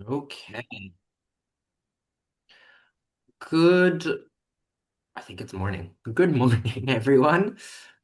Okay. Good. I think it's morning. Good morning, everyone.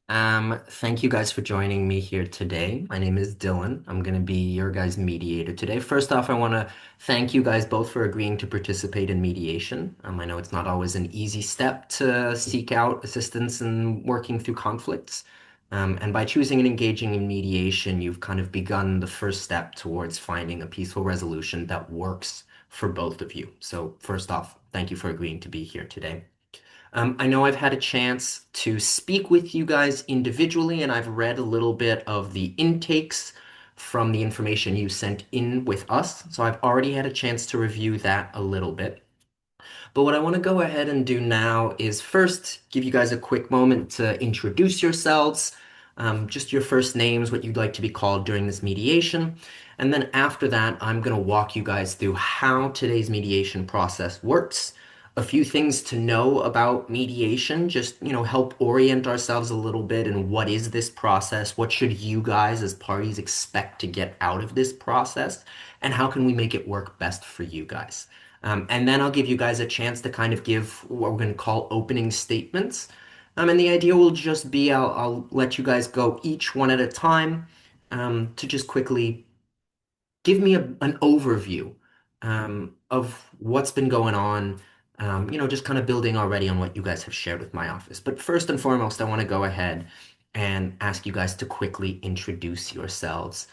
Thank you guys for joining me here today. My name is Dylan. I'm going to be your guys' mediator today. First off, I want to thank you guys both for agreeing to participate in mediation. I know it's not always an easy step to seek out assistance in working through conflicts. And by choosing and engaging in mediation, you've kind of begun the first step towards finding a peaceful resolution that works for both of you. So, first off, thank you for agreeing to be here today. I know I've had a chance to speak with you guys individually, and I've read a little bit of the intakes from the information you sent in with us. So I've already had a chance to review that a little bit. But what I want to go ahead and do now is first give you guys a quick moment to introduce yourselves, just your first names, what you'd like to be called during this mediation. And then after that, I'm going to walk you guys through how today's mediation process works. A few things to know about mediation, just, help orient ourselves a little bit in what is this process? What should you guys as parties expect to get out of this process? And how can we make it work best for you guys? And then I'll give you guys a chance to kind of give what we're going to call opening statements. And the idea will just be I'll let you guys go each one at a time to just quickly give me an overview of what's been going on. Just kind of building already on what you guys have shared with my office. But first and foremost, I want to go ahead and ask you guys to quickly introduce yourselves.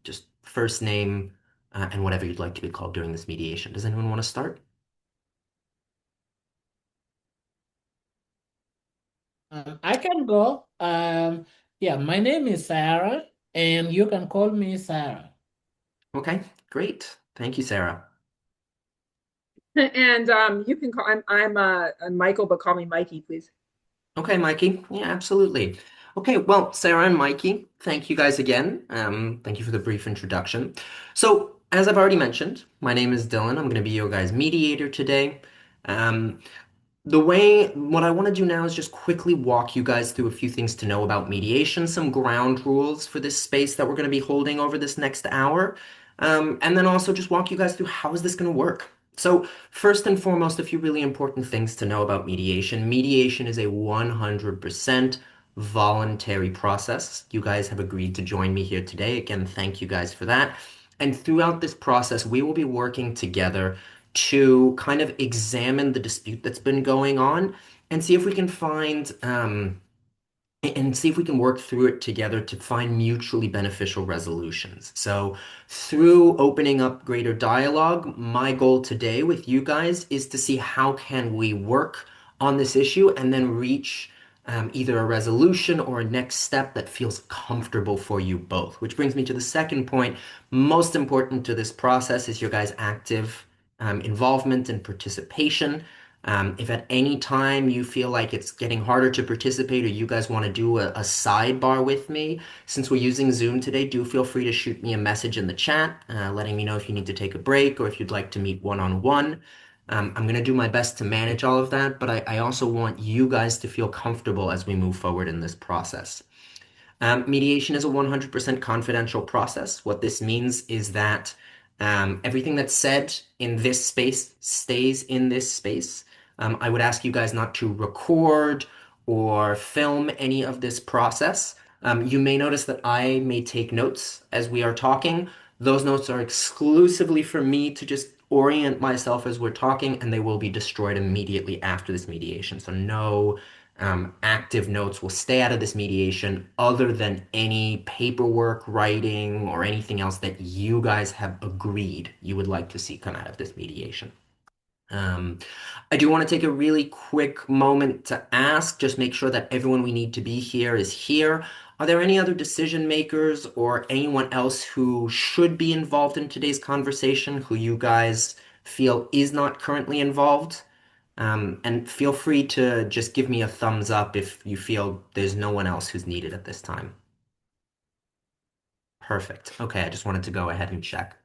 Just first name and whatever you'd like to be called during this mediation. Does anyone want to start? I can go. Yeah, my name is Sarah, and you can call me Sarah. Okay, great. Thank you, Sarah. And you can call I'm Michael, but call me Mikey, please. Okay, Mikey. Yeah, absolutely. Okay, well, Sarah and Mikey, thank you guys again. Thank you for the brief introduction. So, as I've already mentioned, my name is Dylan. I'm going to be your guys' mediator today. Um, what I want to do now is just quickly walk you guys through a few things to know about mediation, some ground rules for this space that we're going to be holding over this next hour, and then also just walk you guys through how is this going to work. So, first and foremost, a few really important things to know about mediation. Mediation is a 100% voluntary process. You guys have agreed to join me here today. Again, thank you guys for that. And throughout this process, we will be working together to kind of examine the dispute that's been going on and see if we can find and see if we can work through it together to find mutually beneficial resolutions. So, through opening up greater dialogue, my goal today with you guys is to see how can we work on this issue and then reach either a resolution or a next step that feels comfortable for you both. Which brings me to the second point. Most important to this process is your guys' active involvement and participation. If at any time you feel like it's getting harder to participate or you guys want to do a sidebar with me, since we're using Zoom today, do feel free to shoot me a message in the chat, letting me know if you need to take a break or if you'd like to meet one-on-one. I'm going to do my best to manage all of that, but I also want you guys to feel comfortable as we move forward in this process. Mediation is a 100% confidential process. What this means is that everything that's said in this space stays in this space. I would ask you guys not to record or film any of this process. You may notice that I may take notes as we are talking. Those notes are exclusively for me to just orient myself as we're talking, and they will be destroyed immediately after this mediation. So, no active notes will stay out of this mediation other than any paperwork, writing, or anything else that you guys have agreed you would like to see come out of this mediation. Um, I do want to take a really quick moment to ask, just make sure that everyone we need to be here is here. Are there any other decision makers or anyone else who should be involved in today's conversation who you guys feel is not currently involved? And feel free to just give me a thumbs up if you feel there's no one else who's needed at this time. Perfect. Okay, I just wanted to go ahead and check.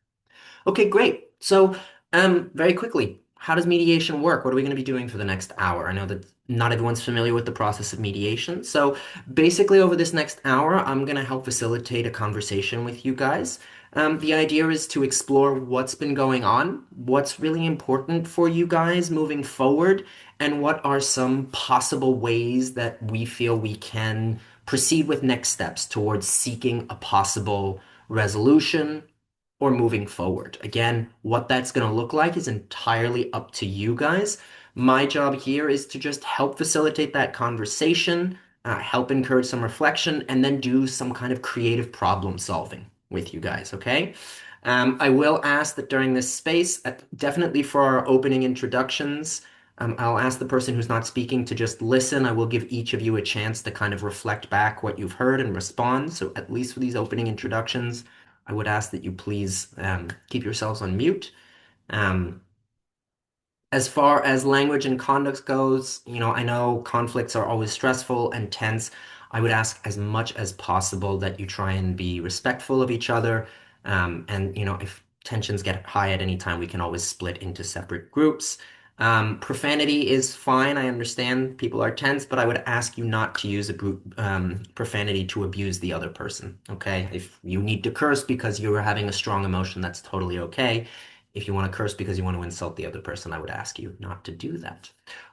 Okay, great. So, very quickly, how does mediation work? What are we going to be doing for the next hour? I know that not everyone's familiar with the process of mediation. So basically, over this next hour, I'm going to help facilitate a conversation with you guys. The idea is to explore what's been going on, what's really important for you guys moving forward, and what are some possible ways that we feel we can proceed with next steps towards seeking a possible resolution or moving forward. Again, what that's going to look like is entirely up to you guys. My job here is to just help facilitate that conversation, help encourage some reflection, and then do some kind of creative problem solving with you guys, okay? I will ask that during this space, definitely for our opening introductions, I'll ask the person who's not speaking to just listen. I will give each of you a chance to kind of reflect back what you've heard and respond. So at least for these opening introductions, I would ask that you please keep yourselves on mute. Um, as far as language and conduct goes, I know conflicts are always stressful and tense. I would ask as much as possible that you try and be respectful of each other. And, if tensions get high at any time, we can always split into separate groups. Profanity is fine. I understand people are tense, but I would ask you not to use profanity to abuse the other person. Okay? If you need to curse because you're having a strong emotion, that's totally okay. If you want to curse because you want to insult the other person, I would ask you not to do that.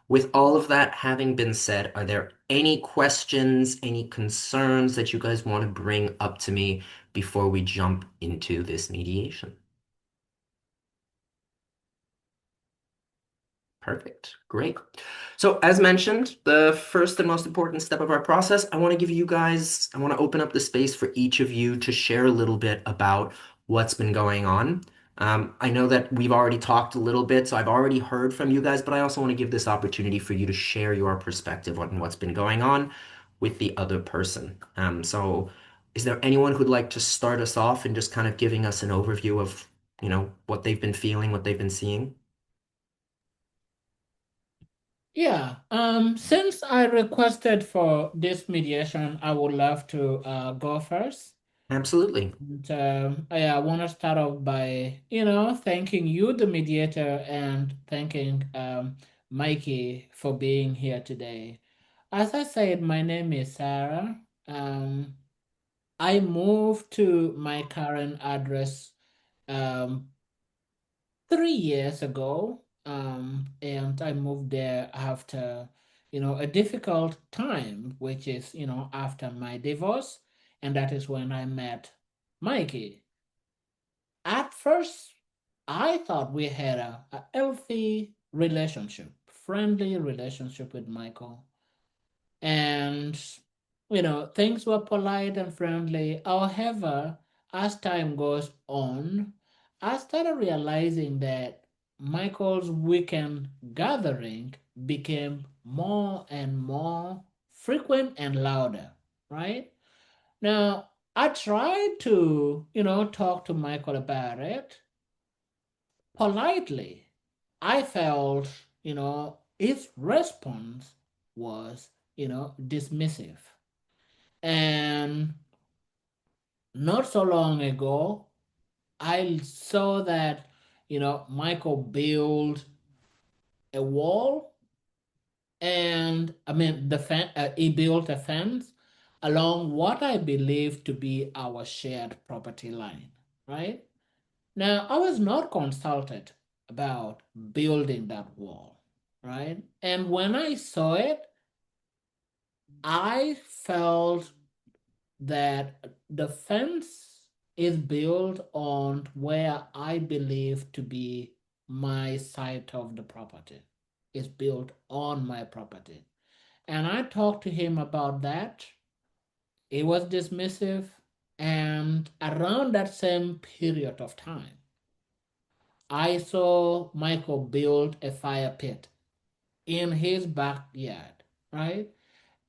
With all of that having been said, are there any questions, any concerns that you guys want to bring up to me before we jump into this mediation? Perfect. Great. So as mentioned, the first and most important step of our process, I want to open up the space for each of you to share a little bit about what's been going on. I know that we've already talked a little bit, so I've already heard from you guys, but I also want to give this opportunity for you to share your perspective on what's been going on with the other person. So is there anyone who'd like to start us off in just kind of giving us an overview of, what they've been feeling, what they've been seeing? Yeah, since I requested for this mediation, I would love to go first. Absolutely. And, I want to start off by, thanking you, the mediator, and thanking Mikey for being here today. As I said, my name is Sarah. Um, I moved to my current address um, 3 years ago, and I moved there after, a difficult time, which is, after my divorce, and that is when I met Mikey. At first, I thought we had a healthy relationship, friendly relationship with Michael, and things were polite and friendly. However, as time goes on, I started realizing that Michael's weekend gathering became more and more frequent and louder, right? Now, I tried to, talk to Michael about it politely. I felt, his response was, dismissive. And not so long ago, I saw that, Michael built a wall, and I mean, he built a fence along what I believe to be our shared property line, right? Now, I was not consulted about building that wall, right? And when I saw it, I felt that the fence is built on where I believe to be my site of the property. It's built on my property. And I talked to him about that. He was dismissive. And around that same period of time, I saw Michael build a fire pit in his backyard, right?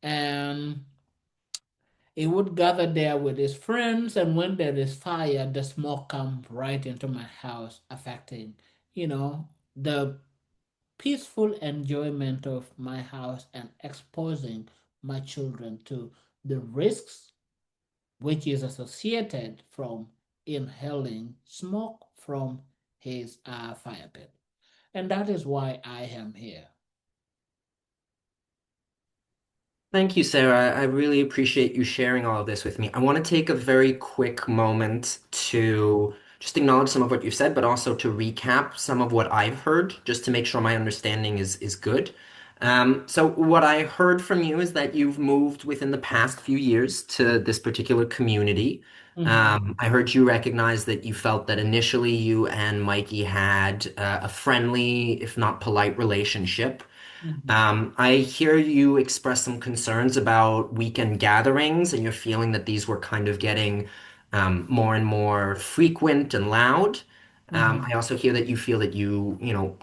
And he would gather there with his friends, and when there is fire, the smoke comes right into my house, affecting, the peaceful enjoyment of my house and exposing my children to the risks which is associated from inhaling smoke from his fire pit. And that is why I am here. Thank you, Sarah. I really appreciate you sharing all of this with me. I want to take a very quick moment to just acknowledge some of what you said, but also to recap some of what I've heard, just to make sure my understanding is good. So what I heard from you is that you've moved within the past few years to this particular community. Mm-hmm. I heard you recognize that you felt that initially you and Mikey had a friendly, if not polite, relationship. Mm-hmm. I hear you express some concerns about weekend gatherings, and you're feeling that these were kind of getting more and more frequent and loud. Mm-hmm. I also hear that you feel that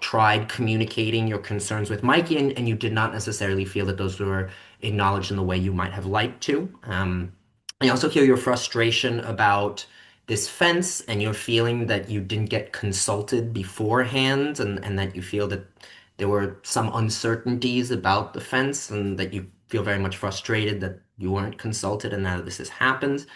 tried communicating your concerns with Mikey, and you did not necessarily feel that those were acknowledged in the way you might have liked to. I also hear your frustration about this fence, and you're feeling that you didn't get consulted beforehand, and that you feel that there were some uncertainties about the fence and that you feel very much frustrated that you weren't consulted and now this has happened.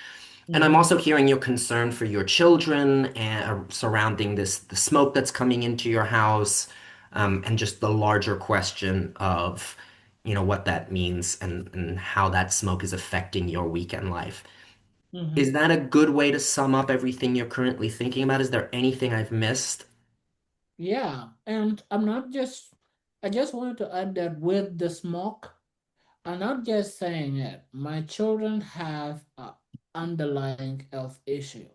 And I'm Mm-hmm. also hearing your concern for your children and surrounding the smoke that's coming into your house, and just the larger question of, what that means and how that smoke is affecting your weekend life. Mm-hmm. Is that a good way to sum up everything you're currently thinking about? Is there anything I've missed? Yeah, and I just wanted to add that with the smoke, I'm not just saying it. My children have underlying health issues,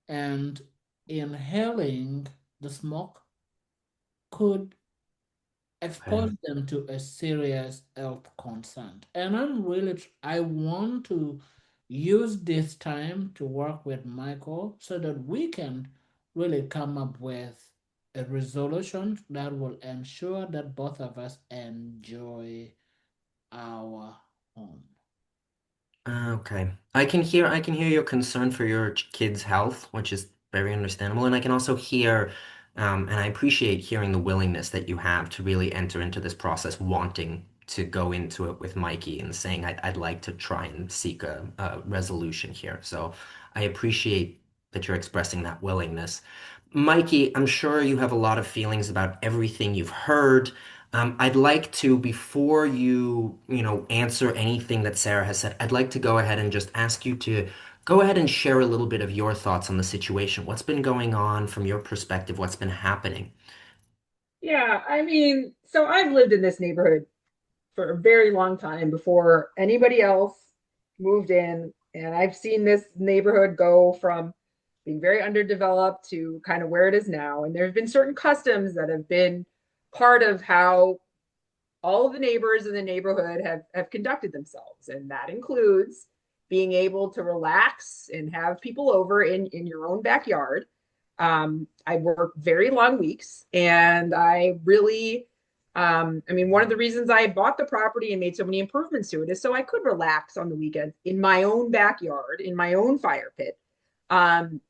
and inhaling the smoke could expose Okay. them to a serious health concern. And I want to use this time to work with Michael so that we can really come up with a resolution that will ensure that both of us enjoy our home. Okay. I can hear your concern for your kid's health, which is very understandable. And I can also hear, and I appreciate hearing the willingness that you have to really enter into this process, wanting to go into it with Mikey and saying, I'd like to try and seek a resolution here. So I appreciate that you're expressing that willingness. Mikey, I'm sure you have a lot of feelings about everything you've heard. I'd like to, before you answer anything that Sarah has said, I'd like to go ahead and just ask you to go ahead and share a little bit of your thoughts on the situation. What's been going on from your perspective? What's been happening? Yeah, I mean, so I've lived in this neighborhood for a very long time before anybody else moved in. And I've seen this neighborhood go from being very underdeveloped to kind of where it is now. And there have been certain customs that have been part of how all of the neighbors in the neighborhood have conducted themselves. And that includes being able to relax and have people over in your own backyard. I work very long weeks and I really, I mean, one of the reasons I bought the property and made so many improvements to it is so I could relax on the weekends in my own backyard, in my own fire pit. Um,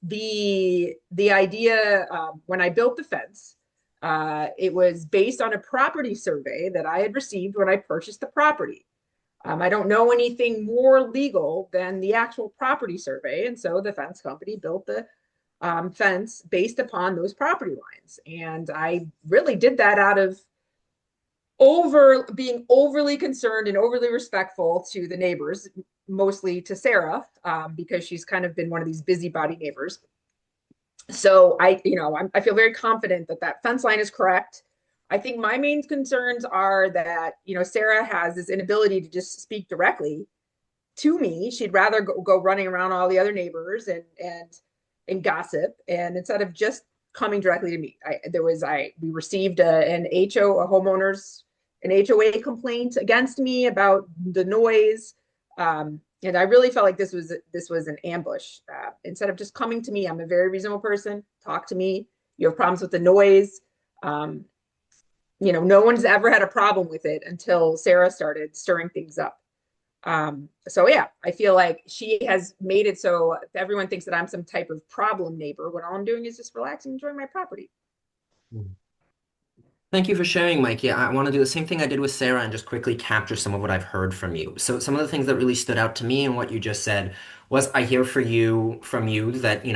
the idea when I built the fence, it was based on a property survey that I had received when I purchased the property. I don't know anything more legal than the actual property survey, and so the fence company built the fence based upon those property lines. And I really did that out of over being overly concerned and overly respectful to the neighbors, mostly to Sarah, because she's kind of been one of these busybody neighbors. So I feel very confident that that fence line is correct. I think my main concerns are that, Sarah has this inability to just speak directly to me. She'd rather go running around all the other neighbors and gossip. And instead of just coming directly to me, we received a homeowners, an HOA complaint against me about the noise. And I really felt like this was an ambush. Instead of just coming to me, I'm a very reasonable person. Talk to me. You have problems with the noise. Um, no one's ever had a problem with it until Sarah started stirring things up. So yeah, I feel like she has made it so everyone thinks that I'm some type of problem neighbor when all I'm doing is just relaxing, enjoying my property. Thank you for sharing, Mikey. I want to do the same thing I did with Sarah and just quickly capture some of what I've heard from you. So some of the things that really stood out to me and what you just said was I hear for you from you that,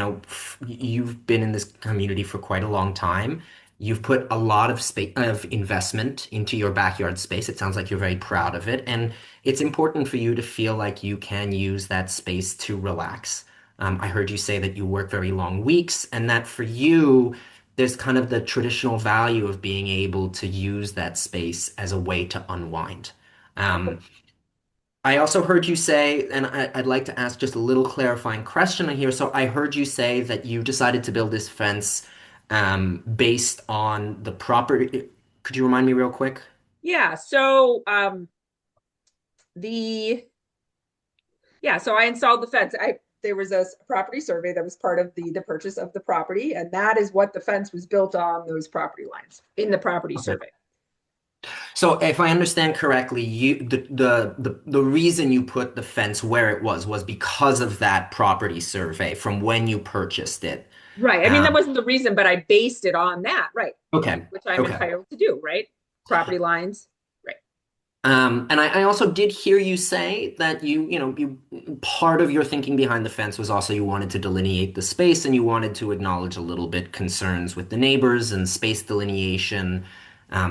you've been in this community for quite a long time You've put a lot of space of investment into your backyard space. It sounds like you're very proud of it, and it's important for you to feel like you can use that space to relax. I heard you say that you work very long weeks, and that for you, there's kind of the traditional value of being able to use that space as a way to unwind. Okay. Um, I also heard you say, and I'd like to ask just a little clarifying question here. So I heard you say that you decided to build this fence based on the property. Could you remind me real quick? Yeah, so the so I installed the fence. There was a property survey that was part of the purchase of the property, and that is what the fence was built on, those property lines in the property Okay. survey. So if I understand correctly, the reason you put the fence where it was because of that property survey from when you purchased it. Right. I mean, that Um, wasn't the reason, but I based it on that, right? okay. Which I'm Okay. entitled to do, right? Property lines, right? And I also did hear you say that part of your thinking behind the fence was also you wanted to delineate the space and you wanted to acknowledge a little bit concerns with the neighbors and space delineation.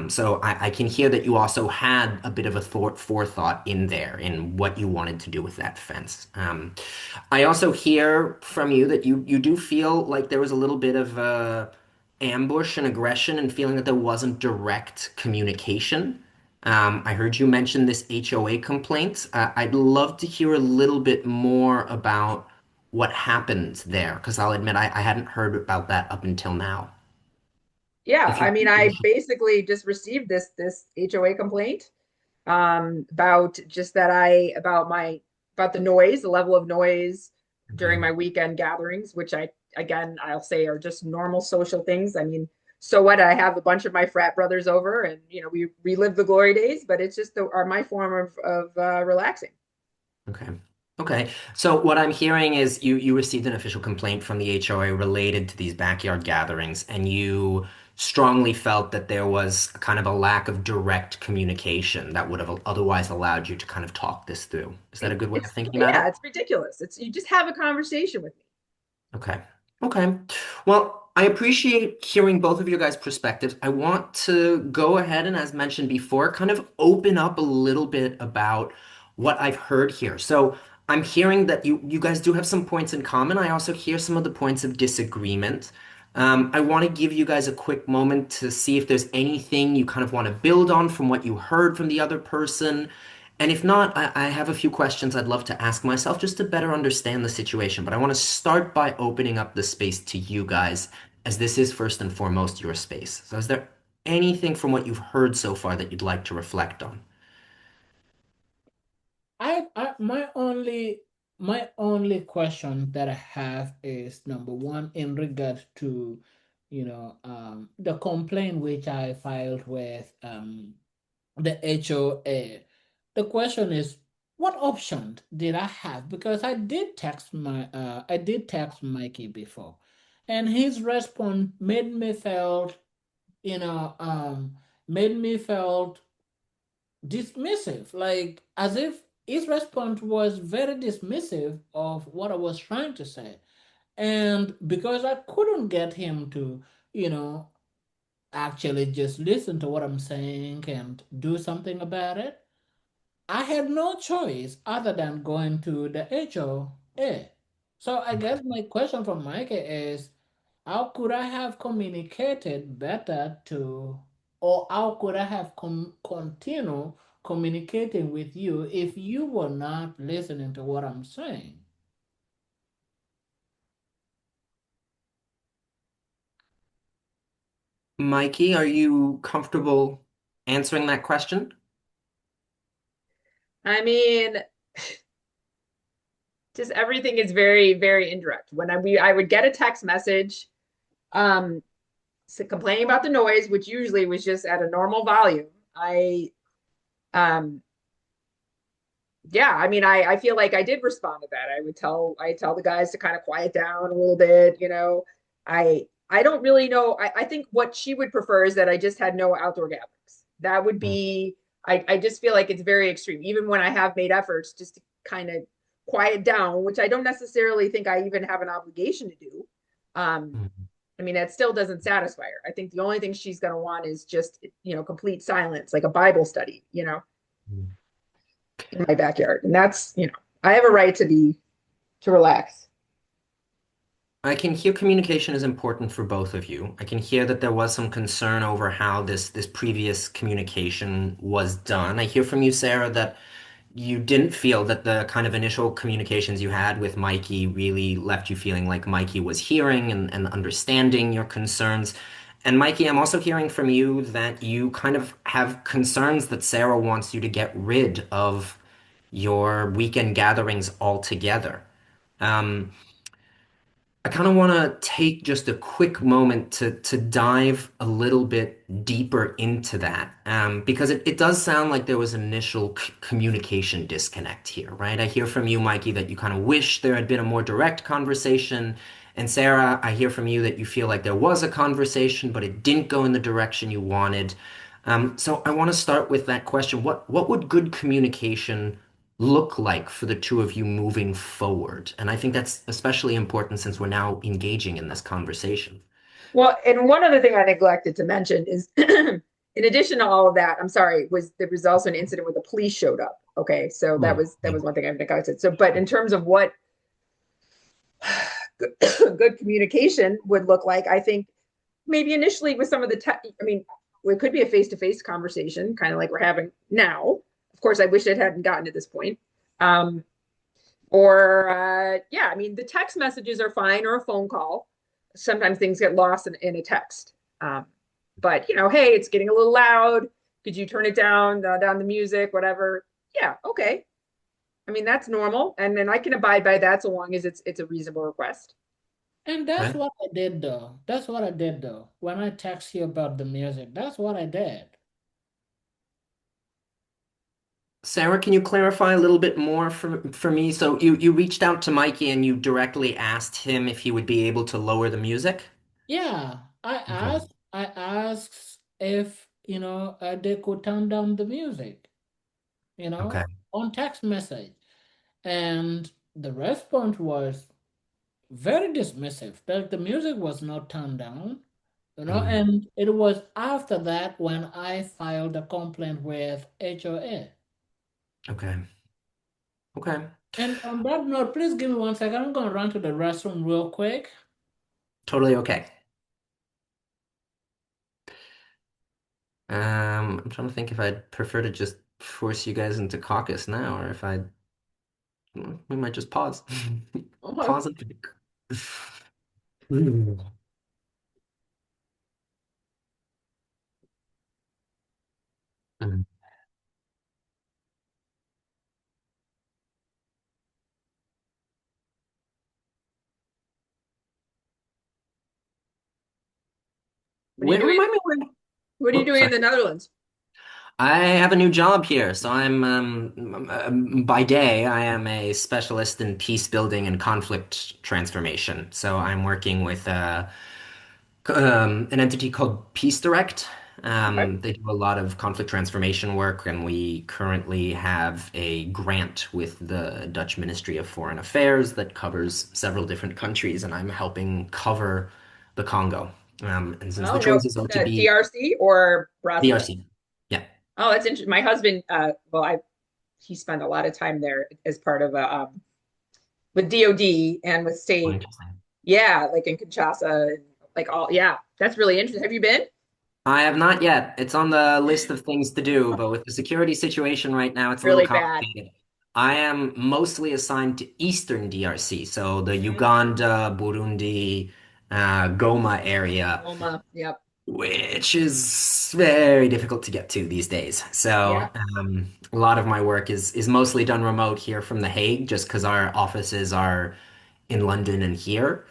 So I can hear that you also had a bit of a forethought in there in what you wanted to do with that fence. I also hear from you that you do feel like there was a little bit of ambush and aggression and feeling that there wasn't direct communication. I heard you mention this HOA complaint. I'd love to hear a little bit more about what happened there, because I'll admit I hadn't heard about that up until now. Yeah. If I you mean, I basically just received this HOA complaint about just that about the noise, the level of noise during Mhm. my weekend gatherings, which I'll say are just normal social things. I mean, so what? I have a bunch of my frat brothers over, and we relive the glory days, but it's just are my form of relaxing. Okay. Okay. So what I'm hearing is you received an official complaint from the HOA related to these backyard gatherings, and you strongly felt that there was kind of a lack of direct communication that would have otherwise allowed you to kind of talk this through. Is that a good way of thinking about Yeah, it? it's ridiculous. It's you just have a conversation with me. Okay. Okay. Well, I appreciate hearing both of your guys' perspectives. I want to go ahead and, as mentioned before, kind of open up a little bit about what I've heard here. So I'm hearing that you guys do have some points in common. I also hear some of the points of disagreement. I want to give you guys a quick moment to see if there's anything you kind of want to build on from what you heard from the other person. And if not, I have a few questions I'd love to ask myself just to better understand the situation. But I want to start by opening up the space to you guys, as this is first and foremost your space. So, is there anything from what you've heard so far that you'd like to reflect on? My only question that I have is number one in regard to, the complaint which I filed with the HOA. The question is, what option did I have? Because I did text Mikey before, and his response you know, um, made me felt dismissive, like as if his response was very dismissive of what I was trying to say. And because I couldn't get him to, you know, actually just listen to what I'm saying and do something about it, I had no choice other than going to the HOA. So I guess my question for Mike is, how could I have communicated better to, or how could I have continued communicating with you if you were not listening to what I'm saying? Mikey, are you comfortable answering that question? I mean, just everything is very, very indirect. When I would get a text message, um, complaining about the noise, which usually was just at a normal volume. Um, I mean, I feel like I did respond to that. I tell the guys to kind of quiet down a little bit. I don't really know. I think what she would prefer is that I just had no outdoor gatherings. That would Mm, be. I just feel like it's very extreme. Even when I have made efforts just to kind of quiet down, which I don't necessarily think I even have an obligation to do. Um, mm. I mean, that still doesn't satisfy her. I think the only thing she's going to want is just, complete silence, like a Bible study, in my backyard. And that's, I have a right to relax. I can hear communication is important for both of you. I can hear that there was some concern over how this previous communication was done. I hear from you, Sarah, that you didn't feel that the kind of initial communications you had with Mikey really left you feeling like Mikey was hearing and understanding your concerns. And Mikey, I'm also hearing from you that you kind of have concerns that Sarah wants you to get rid of your weekend gatherings altogether. Um, I kind of want to take just a quick moment to dive a little bit deeper into that, because it does sound like there was an initial communication disconnect here, right? I hear from you, Mikey, that you kind of wish there had been a more direct conversation, and Sarah, I hear from you that you feel like there was a conversation, but it didn't go in the direction you wanted. So I want to start with that question: what would good communication look like for the two of you moving forward? And I think that's especially important since we're now engaging in this conversation. Well, and one other thing I neglected to mention is in addition to all of that, I'm sorry, there was also an incident where the police showed up. Okay. So that Hmm. was one thing I neglected. So, but in terms of what good communication would look like, I think maybe initially with some of the I mean, it could be a face-to-face conversation, kind of like we're having now. Of course, I wish it hadn't gotten to this point. Um, or yeah, I mean, the text messages are fine, or a phone call. Sometimes things get lost in a text. But hey, it's getting a little loud. Could you turn it down the music, whatever? Yeah, okay. I mean, that's normal, and then I can abide by that so long as it's a reasonable request. And that's Okay. what I did though. That's what I did though. When I text you about the music, that's what I did. Sarah, can you clarify a little bit more for me? So you reached out to Mikey and you directly asked him if he would be able to lower the music? Yeah, Okay. I asked if, they could turn down the music, Okay. on text message. And the response was very dismissive. Like the music was not turned down, Mm. and it was after that when I filed a complaint with HOA. Okay. Okay. And on that note, please give me 1 second. I'm going to run to the restroom real quick. Totally okay. I'm trying to think if I'd prefer to just force you guys into caucus now, or if we might just pause. Okay. Pause and think. Mm. Mm. What are you Wait, doing? remind me where. What are you Oh, doing in sorry. the Netherlands? I have a new job here, so I'm by day I am a specialist in peace building and conflict transformation. So I'm working with an entity called Peace Direct. Okay. They do a lot of conflict transformation work, and we currently have a grant with the Dutch Ministry of Foreign Affairs that covers several different countries, and I'm helping cover the Congo. And since the Oh no, choices are to be DRC or Brazzaville? DRC, yeah. Oh, that's interesting. My husband, well, he spent a lot of time there as part of with DOD and with Oh, state. interesting. Yeah, like in Kinshasa and like all. Yeah, that's really interesting. Have you been? I have not yet. It's on the list of things to do, but with the security situation right now, it's a little Really bad. complicated. I am mostly assigned to Eastern DRC, so the Mhm. Uganda, Burundi, Goma area, Loma. Yep. which is very difficult to get to these days. Yeah. So a lot of my work is mostly done remote here from The Hague, just because our offices are in London and here.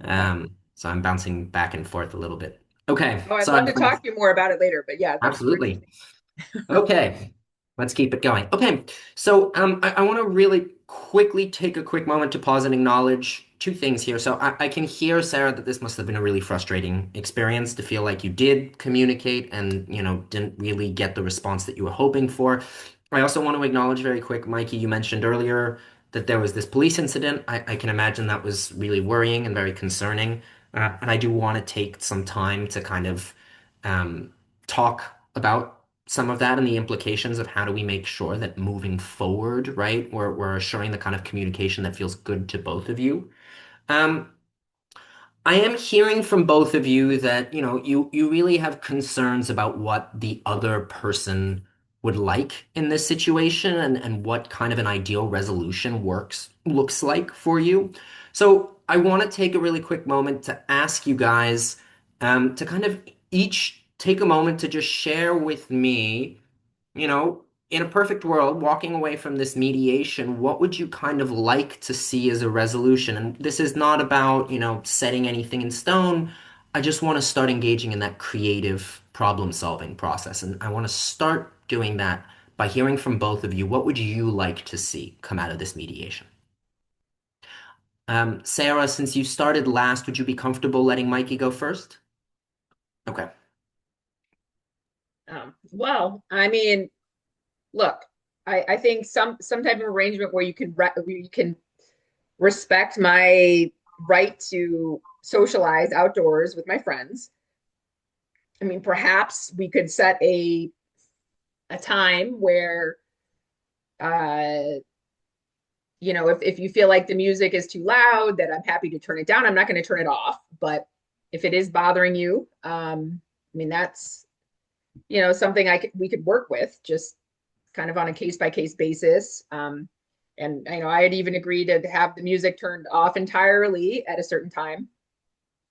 Okay. So I'm bouncing back and forth a little bit. Okay, Oh, I'd so love to talk to you more about it later, but yeah, that's super absolutely. interesting. Okay, let's keep it going. Okay, so I want to really quickly take a quick moment to pause and acknowledge two things here. So I can hear, Sarah, that this must have been a really frustrating experience to feel like you did communicate and, didn't really get the response that you were hoping for. I also want to acknowledge very quick, Mikey, you mentioned earlier that there was this police incident. I can imagine that was really worrying and very concerning. And I do want to take some time to kind of um, talk about some of that and the implications of how do we make sure that moving forward, right, we're assuring the kind of communication that feels good to both of you. Um, I am hearing from both of you that, you really have concerns about what the other person would like in this situation and what kind of an ideal resolution looks like for you. So I want to take a really quick moment to ask you guys to kind of each take a moment to just share with me, in a perfect world, walking away from this mediation, what would you kind of like to see as a resolution? And this is not about, setting anything in stone. I just want to start engaging in that creative problem-solving process. And I want to start doing that by hearing from both of you. What would you like to see come out of this mediation? Sarah, since you started last, would you be comfortable letting Mikey go first? Okay. Well, I mean, look, I think some type of arrangement where where you can respect my right to socialize outdoors with my friends. I mean, perhaps we could set a time where uh if you feel like the music is too loud, that I'm happy to turn it down. I'm not going to turn it off, but if it is bothering you, I mean, that's, something we could work with, just kind of on a case by case basis. And I had even agreed to have the music turned off entirely at a certain time.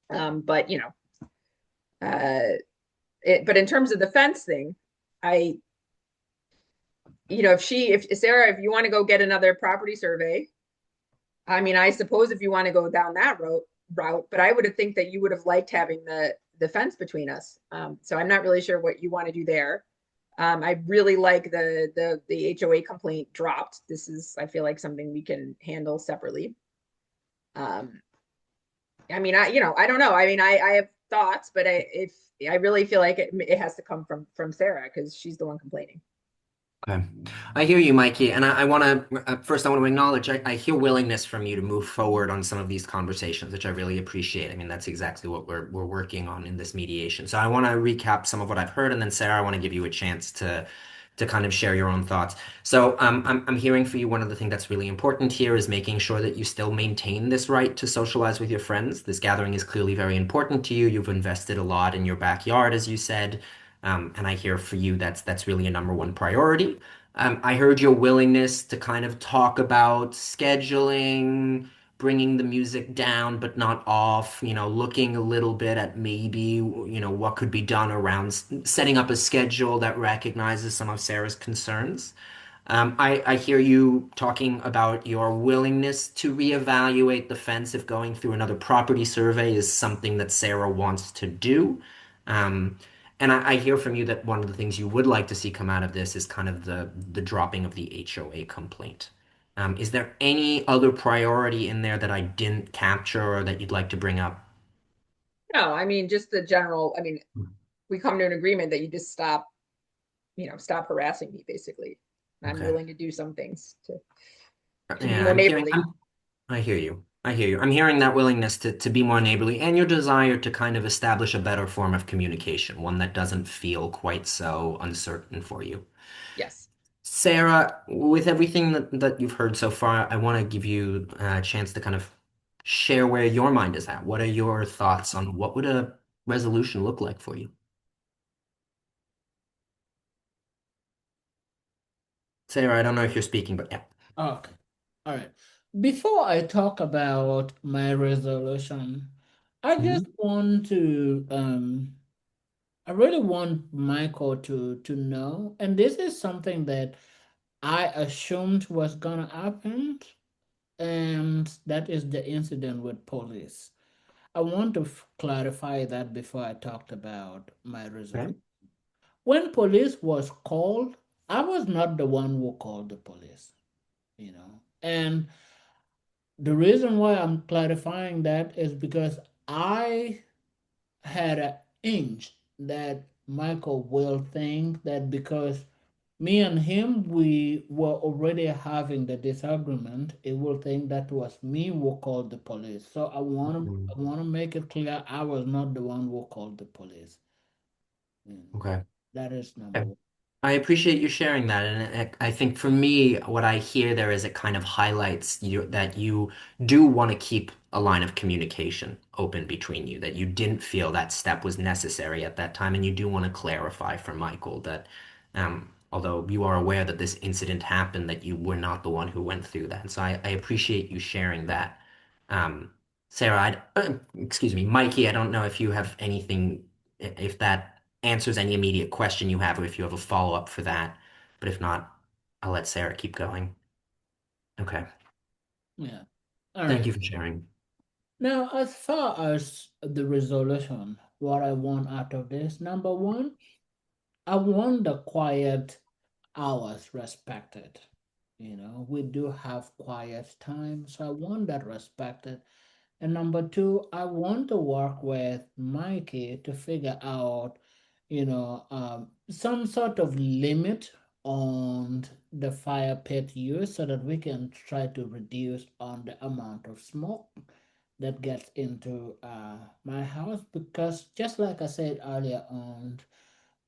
But but in terms of the fence thing, I, if Sarah, if you want to go get another property survey, I mean, I suppose if you want to go down that route, but I would have think that you would have liked having the fence between us. So I'm not really sure what you want to do there. I really like the HOA complaint dropped. This is, I feel like, something we can handle separately. Um, I mean, I don't know. I mean, I have thoughts, but if I really feel like it has to come from Sarah because she's the one complaining. Okay. I hear you, Mikey, and I want to first I want to acknowledge I hear willingness from you to move forward on some of these conversations, which I really appreciate. I mean, that's exactly what we're working on in this mediation. So I want to recap some of what I've heard, and then Sarah, I want to give you a chance to kind of share your own thoughts. So I'm hearing for you one of the things that's really important here is making sure that you still maintain this right to socialize with your friends. This gathering is clearly very important to you. You've invested a lot in your backyard, as you said. And I hear for you that's really a number one priority. I heard your willingness to kind of talk about scheduling, bringing the music down but not off, looking a little bit at maybe, what could be done around setting up a schedule that recognizes some of Sarah's concerns. I hear you talking about your willingness to reevaluate the fence if going through another property survey is something that Sarah wants to do. Um, and I hear from you that one of the things you would like to see come out of this is kind of the dropping of the HOA complaint. Is there any other priority in there that I didn't capture or that you'd like to bring up? No, I mean, just the general, I mean, we come to an agreement that you just stop harassing me, basically. I'm Okay. willing to do some things to be Yeah, more neighborly. I hear you. I hear you. I'm hearing that willingness to be more neighborly and your desire to kind of establish a better form of communication, one that doesn't feel quite so uncertain for you. Yes. Sarah, with everything that you've heard so far, I want to give you a chance to kind of share where your mind is at. What are your thoughts on what would a resolution look like for you? Sarah, I don't know if you're speaking, but yeah. Okay. All right. Before I talk about my resolution, I just Mhm. want to I really want Michael to know, and this is something that I assumed was gonna happen, and that is the incident with police. I want to clarify that before I talked about my Okay. resolution. When police was called, I was not the one who called the police, and the reason why I'm clarifying that is because I had an inch that Michael will think that because me and him, we were already having the disagreement. It will think that was me who called the police. So Mhm. I wanna make it clear I was not the one who called the police. Mm. Okay. That is number Okay. one. I appreciate you sharing that, and I think for me, what I hear there is it kind of highlights that you do want to keep a line of communication open between you, that you didn't feel that step was necessary at that time, and you do want to clarify for Michael that, although you are aware that this incident happened, that you were not the one who went through that. So I appreciate you sharing that. Um, Sarah, excuse me, Mikey, I don't know if you have anything, if that answers any immediate question you have or if you have a follow-up for that. But if not, I'll let Sarah keep going. Okay. Yeah. All Thank right. you for sharing. Now, as far as the resolution, what I want out of this, number one, I want the quiet hours respected. We do have quiet time, so I want that respected. And number two, I want to work with Mikey to figure out, some sort of limit on the fire pit use so that we can try to reduce on the amount of smoke that gets into my house. Because just like I said earlier on,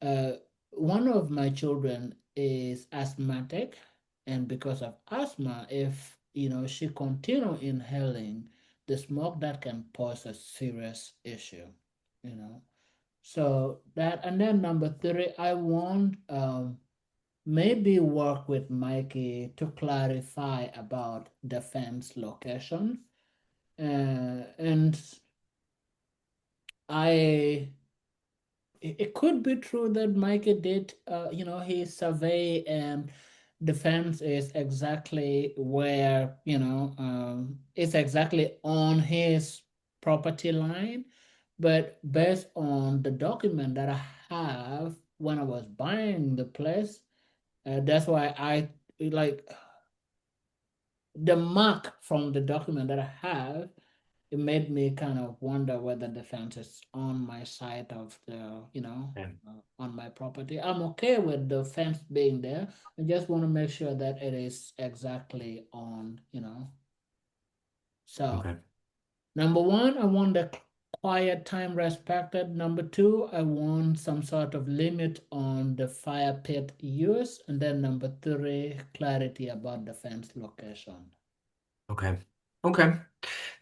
uh, one of my children is asthmatic, and because of asthma, if she continue inhaling the smoke, that can pose a serious issue. You know, so that, and then number three, I want maybe work with Mikey to clarify about the fence location, and I it could be true that Micah did, his survey and the fence is exactly where, it's exactly on his property line. But based on the document that I have when I was buying the place, that's why I like the mark from the document that I have, it made me kind of wonder whether the fence is on my side of Yeah. on my property. I'm okay with the fence being there. I just want to make sure that it is exactly on. So, Okay. number one, I want the quiet time respected. Number two, I want some sort of limit on the fire pit use. And then number three, clarity about the fence location. Okay. Okay.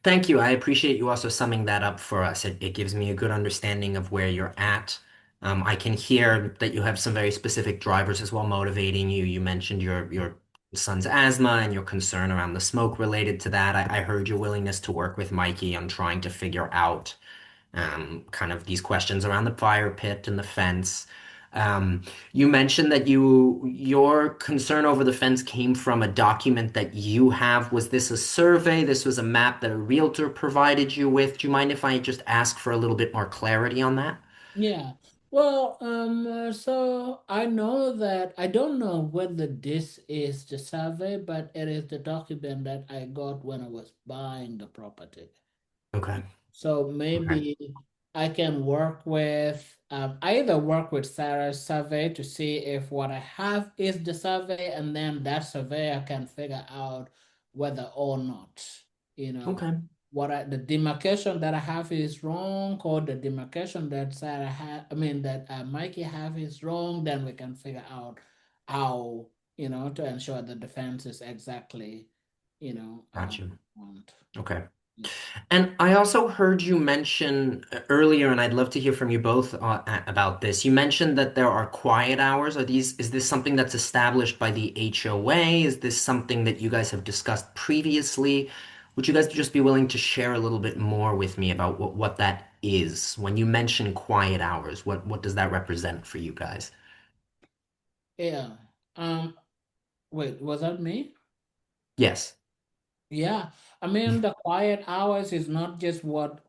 Thank you. I appreciate you also summing that up for us. It gives me a good understanding of where you're at. I can hear that you have some very specific drivers as well motivating you. You mentioned your son's asthma and your concern around the smoke related to that. I heard your willingness to work with Mikey on trying to figure out kind of these questions around the fire pit and the fence. Um, you mentioned that your concern over the fence came from a document that you have. Was this a survey? This was a map that a realtor provided you with. Do you mind if I just ask for a little bit more clarity on that? Yeah. Well, so I know that I don't know whether this is the survey, but it is the document that I got when I was buying the property. Okay. So Okay. maybe I can work with I either work with Sarah's survey to see if what I have is the survey, and then that survey I can figure out whether or not, you know, Okay. the demarcation that I have is wrong, or the demarcation that that Mikey have is wrong. Then we can figure out how, to ensure that the fence is exactly, you know, Got you. on. Okay. And I also heard you mention earlier, and I'd love to hear from you both about this. You mentioned that there are quiet hours. Is this something that's established by the HOA? Is this something that you guys have discussed previously? Would you guys just be willing to share a little bit more with me about what that is? When you mention quiet hours, what does that represent for you guys? Yeah. Um, Wait, was that me? Yes. Yeah. I mean, the quiet hours is not just what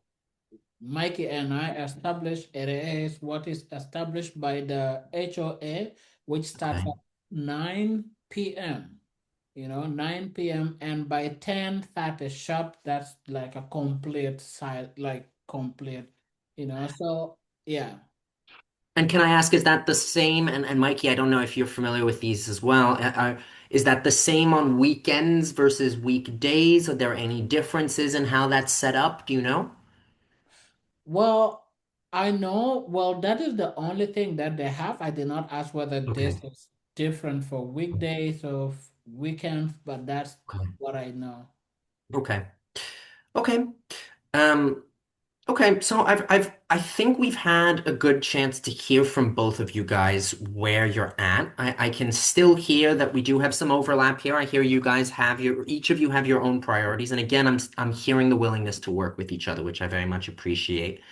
Mikey and I established. It is what is established by the HOA, which starts Okay. at 9 p.m. 9 p.m. And by 10, that is shut. That's like a complete side, like complete, so yeah. And can I ask, is that the same? And Mikey, I don't know if you're familiar with these as well. Is that the same on weekends versus weekdays? Are there any differences in how that's set up? Do you know? Well, I know, well, that is the only thing that they have. I did not ask whether Okay. this is different for weekdays or weekends, but that's Okay. what I know. Okay. Okay. Um, Okay, so I think we've had a good chance to hear from both of you guys where you're at. I can still hear that we do have some overlap here. I hear you guys have each of you have your own priorities, and again, I'm hearing the willingness to work with each other, which I very much appreciate.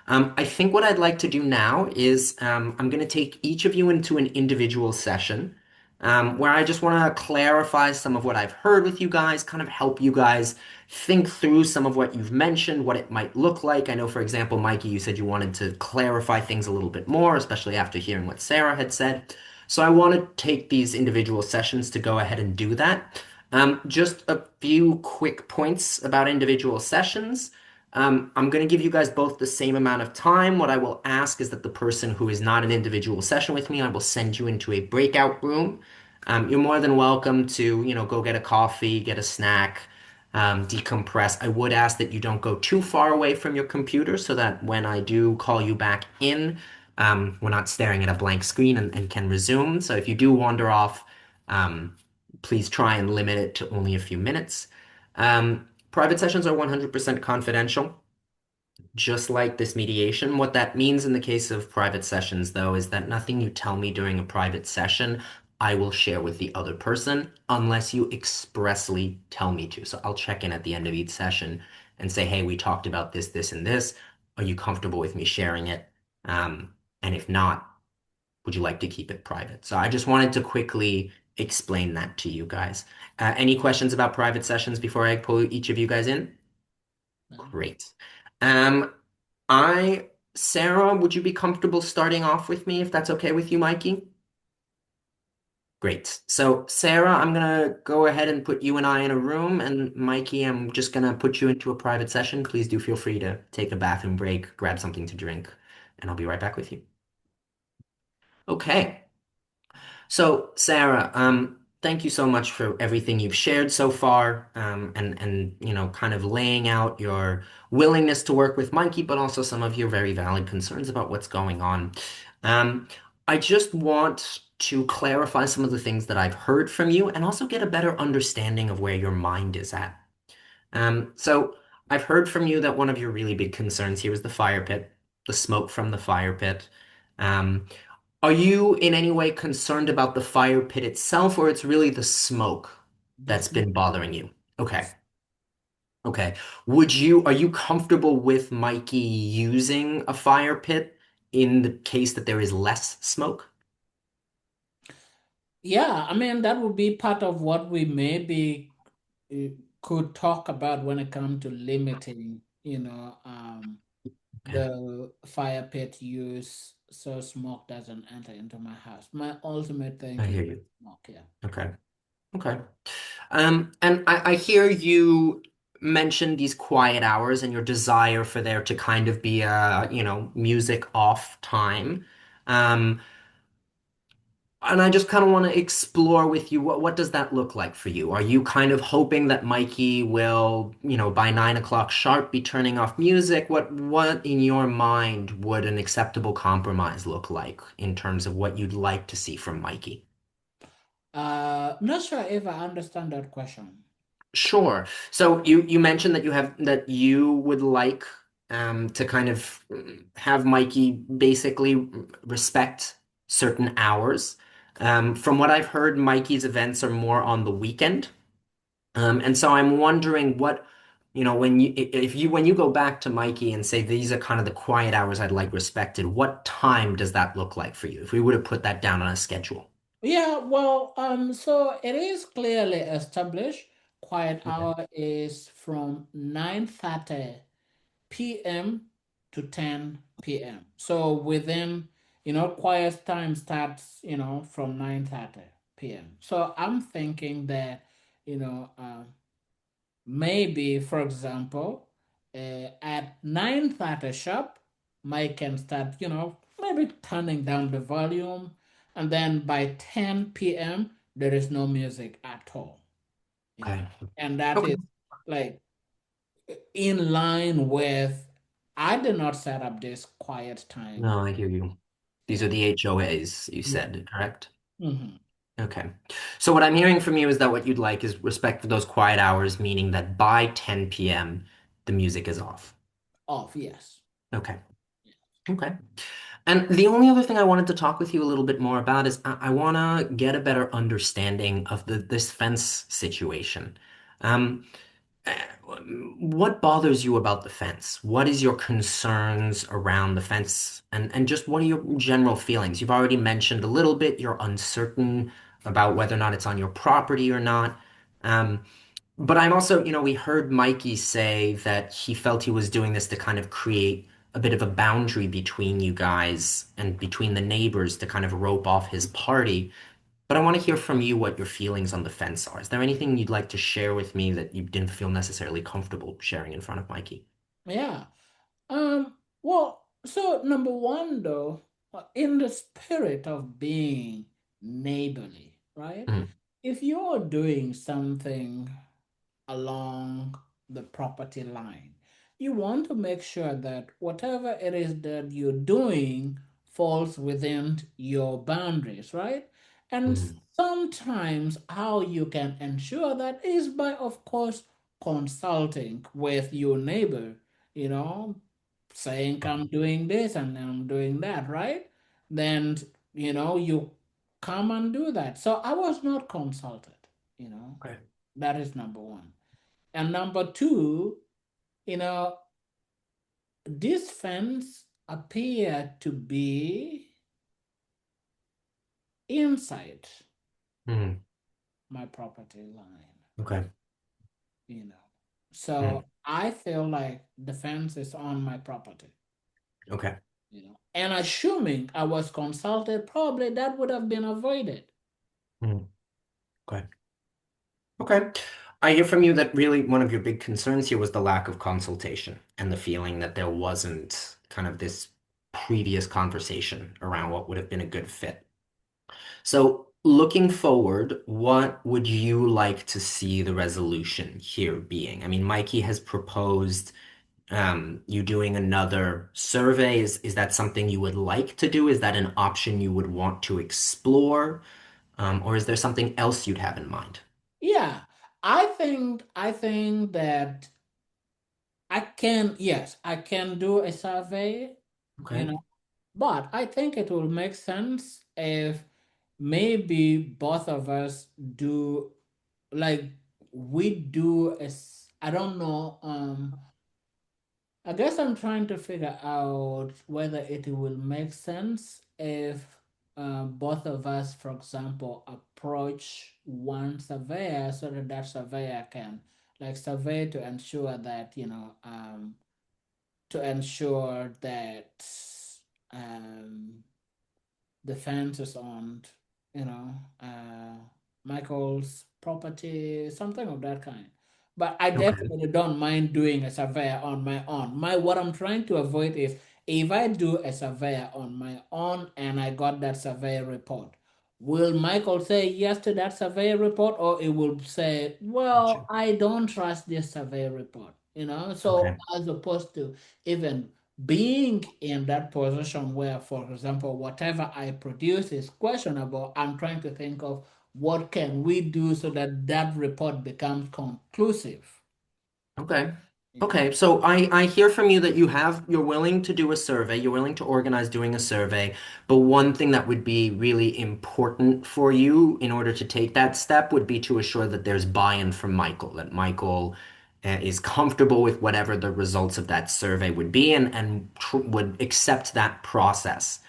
I think what I'd like to do now is I'm going to take each of you into an individual session where I just want to clarify some of what I've heard with you guys, kind of help you guys think through some of what you've mentioned, what it might look like. I know, for example, Mikey, you said you wanted to clarify things a little bit more, especially after hearing what Sarah had said. So I want to take these individual sessions to go ahead and do that. Just a few quick points about individual sessions. I'm going to give you guys both the same amount of time. What I will ask is that the person who is not an individual session with me, I will send you into a breakout room. You're more than welcome to, go get a coffee, get a snack, decompress. I would ask that you don't go too far away from your computer so that when I do call you back in, we're not staring at a blank screen and can resume. So if you do wander off, um, please try and limit it to only a few minutes. Private sessions are 100% confidential, just like this mediation. What that means in the case of private sessions, though, is that nothing you tell me during a private session, I will share with the other person unless you expressly tell me to. So I'll check in at the end of each session and say, hey, we talked about this, this, and this. Are you comfortable with me sharing it? And if not, would you like to keep it private? So I just wanted to quickly explain that to you guys. Any questions about private sessions before I pull each of you guys in? Great. Um, Sarah, would you be comfortable starting off with me if that's okay with you, Mikey? Great. So, Sarah, I'm gonna go ahead and put you and I in a room, and Mikey, I'm just gonna put you into a private session. Please do feel free to take a bathroom break, grab something to drink, and I'll be right back with you. Okay. So, Sarah, thank you so much for everything you've shared so far, and kind of laying out your willingness to work with Mikey, but also some of your very valid concerns about what's going on. Um, I just want to clarify some of the things that I've heard from you, and also get a better understanding of where your mind is at. So, I've heard from you that one of your really big concerns here is the fire pit, the smoke from the fire pit. Um, are you in any way concerned about the fire pit itself, or it's really the smoke that's That's been bothering you? Okay. Okay. Are you comfortable with Mikey using a fire pit in the case that there is less smoke? Yeah, I mean, that would be part of what we maybe uh, could talk about when it comes to limiting, Okay. the fire pit use so smoke doesn't enter into my house. My ultimate I thinking hear is you. smoke, yeah. Okay. Okay. And I hear you mention these quiet hours and your desire for there to kind of be a, music off time. Um, And I just kind of want to explore with you what does that look like for you? Are you kind of hoping that Mikey will, by 9 o'clock sharp be turning off music? What in your mind would an acceptable compromise look like in terms of what you'd like to see from Mikey? Not sure if I understand that question. Sure. So you mentioned that you would like to kind of have Mikey basically respect certain hours. From what I've heard, Mikey's events are more on the weekend. And so I'm wondering when you go back to Mikey and say these are kind of the quiet hours I'd like respected, what time does that look like for you? If we were to put that down on a schedule. Yeah, well, so it is clearly established. Quiet Okay. hour is from 9:30 p.m. to 10 p.m. So within, quiet time starts, from 9:30 p.m. So I'm thinking that, you know, maybe, for example, at 9:30 sharp, Mike can start, maybe turning down the volume, and then by 10 p.m. there is no music at all, you know. Okay. And that Okay. is like in line with I did not set up this quiet time. No, I hear you. These are Yeah. the HOAs you Yeah. said, correct? Hmm. Okay. So what I'm hearing from you is that what you'd like is respect for those quiet hours, meaning that by 10 p.m. the music is off. Off, yes. Okay. Okay. And the only other thing I wanted to talk with you a little bit more about is I want to get a better understanding of this fence situation. Um, uh, what bothers you about the fence? What is your concerns around the fence? And just what are your general feelings? You've already mentioned a little bit, you're uncertain about whether or not it's on your property or not. Um, but I'm also, we heard Mikey say that he felt he was doing this to kind of create a bit of a boundary between you guys and between the neighbors to kind of rope off his party. But I want to hear from you what your feelings on the fence are. Is there anything you'd like to share with me that you didn't feel necessarily comfortable sharing in front of Mikey? Yeah. Well, so number one, though, in the spirit of being neighborly, right? Mm, If you're doing something along the property line, you want to make sure that whatever it is that you're doing falls within your boundaries, right? And mm, sometimes how you can ensure that is by, of course, consulting with your neighbor, you know, saying I'm doing this and I'm doing that, right? Then, you come and do that. So I was not consulted, you know. okay. That is number one. And number two, you know, this fence appeared to be inside Mm, my property line, okay. you know. So Mm, I feel like the fence is on my property, okay. you know. And assuming I was consulted, probably that would have been avoided. Mm, okay. Okay. I hear from you that really one of your big concerns here was the lack of consultation and the feeling that there wasn't kind of this previous conversation around what would have been a good fit. So, looking forward, what would you like to see the resolution here being? I mean, Mikey has proposed you doing another survey. Is that something you would like to do? Is that an option you would want to explore? Or is there something else you'd have in mind? Yeah, I think that yes, I can do a survey, you Okay. know, but I think it will make sense if maybe both of us do like we do I don't know, I guess I'm trying to figure out whether it will make sense if both of us, for example, approach one surveyor so that that surveyor can like survey to ensure that, to ensure that um, the fence is on, Michael's property, something of that kind. But I Okay. definitely don't mind doing a survey on my own. What I'm trying to avoid is if I do a survey on my own and I got that survey report, will Michael say yes to that survey report, or it will say, Gotcha. well, I don't trust this survey report, So Okay. as opposed to even being in that position where, for example, whatever I produce is questionable, I'm trying to think of what can we do so that that report becomes conclusive. Okay. You know. Okay. So I hear from you that you're willing to do a survey, you're willing to organize doing a survey, but one thing that would be really important for you in order to take that step would be to assure that there's buy-in from Michael, that Michael is comfortable with whatever the results of that survey would be and tr would accept that process.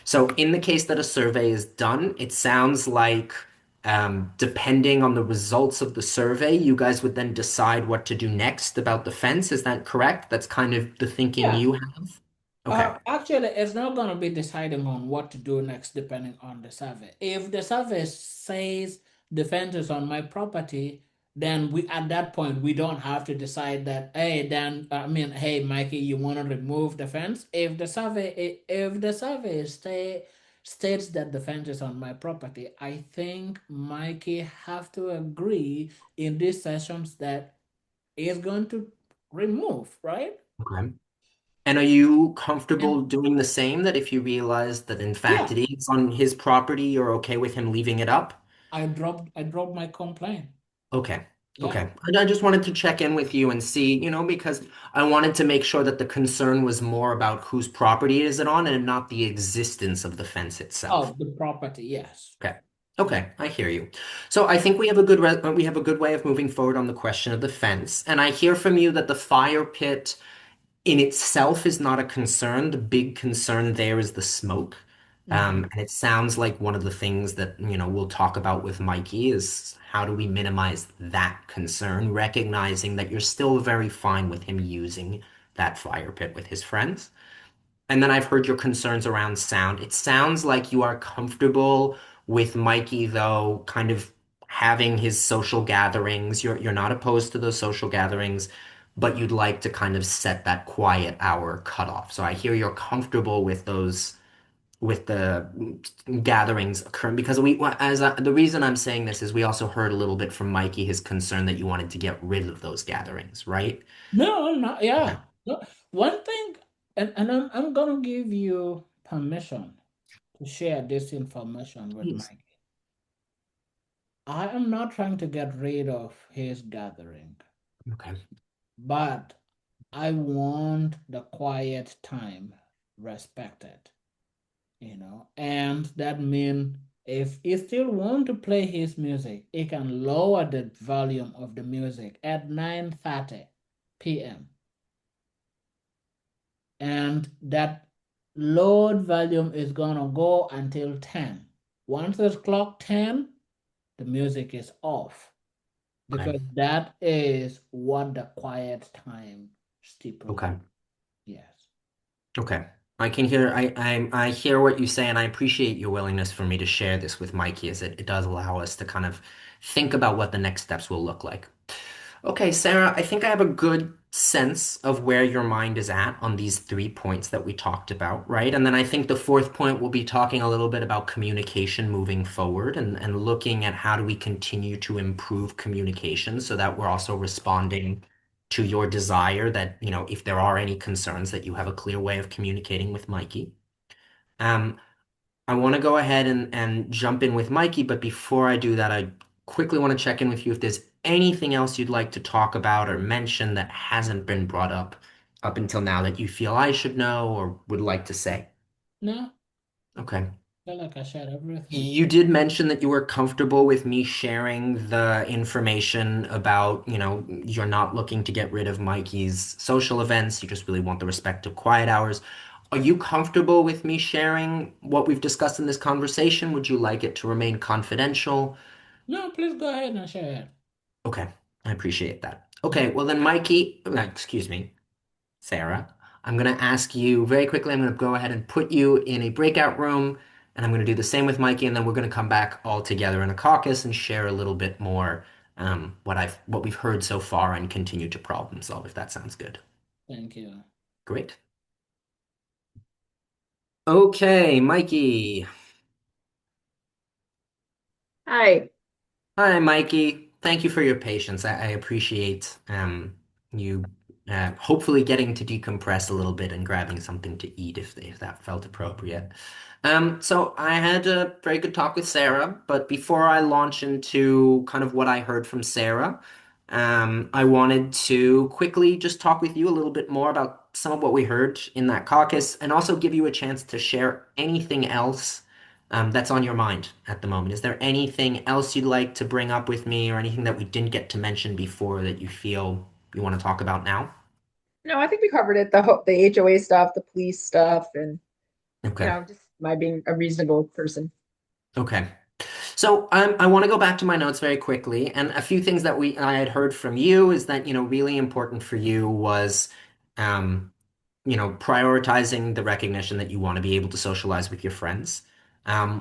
So in the case that a survey is done, it sounds like depending on the results of the survey, you guys would then decide what to do next about the fence. Is that correct? That's kind of the thinking Yeah. you have? Okay. Actually, it's not going to be deciding on what to do next depending on the survey. If the survey says the fence is on my property, then we at that point we don't have to decide that, hey, then I mean, hey, Mikey, you want to remove the fence. If the survey states that the fence is on my property, I think Mikey have to agree in these sessions that he is going to remove, right? Okay. And are you And comfortable doing the same, that if you realize that in fact yeah, it is on his property, you're okay with him leaving it up? I dropped my complaint. Okay. Yeah. Okay. And I just wanted to check in with you and see, because I wanted to make sure that the concern was more about whose property is it on and not the existence of the fence itself. Oh, the property, yes. Okay. Yeah. Okay, I hear you. So I think we have a good way of moving forward on the question of the fence. And I hear from you that the fire pit in itself is not a concern. The big concern there is the smoke. Hmm. And it sounds like one of the things that, we'll talk about with Mikey is how do we minimize that concern, recognizing that you're still very fine with him using that fire pit with his friends. And then I've heard your concerns around sound. It sounds like you are comfortable with Mikey, though, kind of having his social gatherings. You're not opposed to those social gatherings, but you'd like to kind of set that quiet hour cutoff. So I hear you're comfortable with those, with the gatherings occurring because the reason I'm saying this is we also heard a little bit from Mikey his concern that you wanted to get rid of those gatherings, right? No, no, Okay. yeah. No, one thing, and I'm gonna give you permission to share this information with Please. Mike. I am not trying to get rid of his gathering, Okay. but I want the quiet time respected, and that means if he still want to play his music, he can lower the volume of the music at 9:30 p.m. and that load volume is gonna go until 10. Once it's clock 10, the music is off Okay. because that is what the quiet time stipulates. Okay. Yes. Okay. I hear what you say, and I appreciate your willingness for me to share this with Mikey, as it does allow us to kind of think about what the next steps will look like. Okay, Sarah, I think I have a good sense of where your mind is at on these 3 points that we talked about, right? And then I think the fourth point will be talking a little bit about communication moving forward and looking at how do we continue to improve communication so that we're also responding to your desire that, if there are any concerns, that you have a clear way of communicating with Mikey. Um, I want to go ahead and jump in with Mikey, but before I do that, I quickly want to check in with you if there's anything else you'd like to talk about or mention that hasn't been brought up until now that you feel I should know or would like to say. No, Okay. I feel like I shared everything. You did mention that you were comfortable with me sharing the information about, you're not looking to get rid of Mikey's social events. You just really want the respect of quiet hours. Are you comfortable with me sharing what we've discussed in this conversation? Would you like it to remain confidential? No, please go ahead and share it. Okay, I appreciate that. Okay, well then, Mikey, excuse me, Sarah, I'm going to ask you very quickly. I'm going to go ahead and put you in a breakout room, and I'm going to do the same with Mikey, and then we're going to come back all together in a caucus and share a little bit more what we've heard so far and continue to problem solve, if that sounds good. Thank you. Great. Okay, Mikey. Hi. Hi, Mikey. Thank you for your patience. I appreciate you hopefully getting to decompress a little bit and grabbing something to eat if that felt appropriate. So I had a very good talk with Sarah, but before I launch into kind of what I heard from Sarah, I wanted to quickly just talk with you a little bit more about some of what we heard in that caucus and also give you a chance to share anything else that's on your mind at the moment. Is there anything else you'd like to bring up with me or anything that we didn't get to mention before that you feel you want to talk about now? No, I think we covered it. The HOA stuff, the police stuff, and Okay. just my being a reasonable person. Okay. So I want to go back to my notes very quickly, and a few things that I had heard from you is that really important for you was um, prioritizing the recognition that you want to be able to socialize with your friends.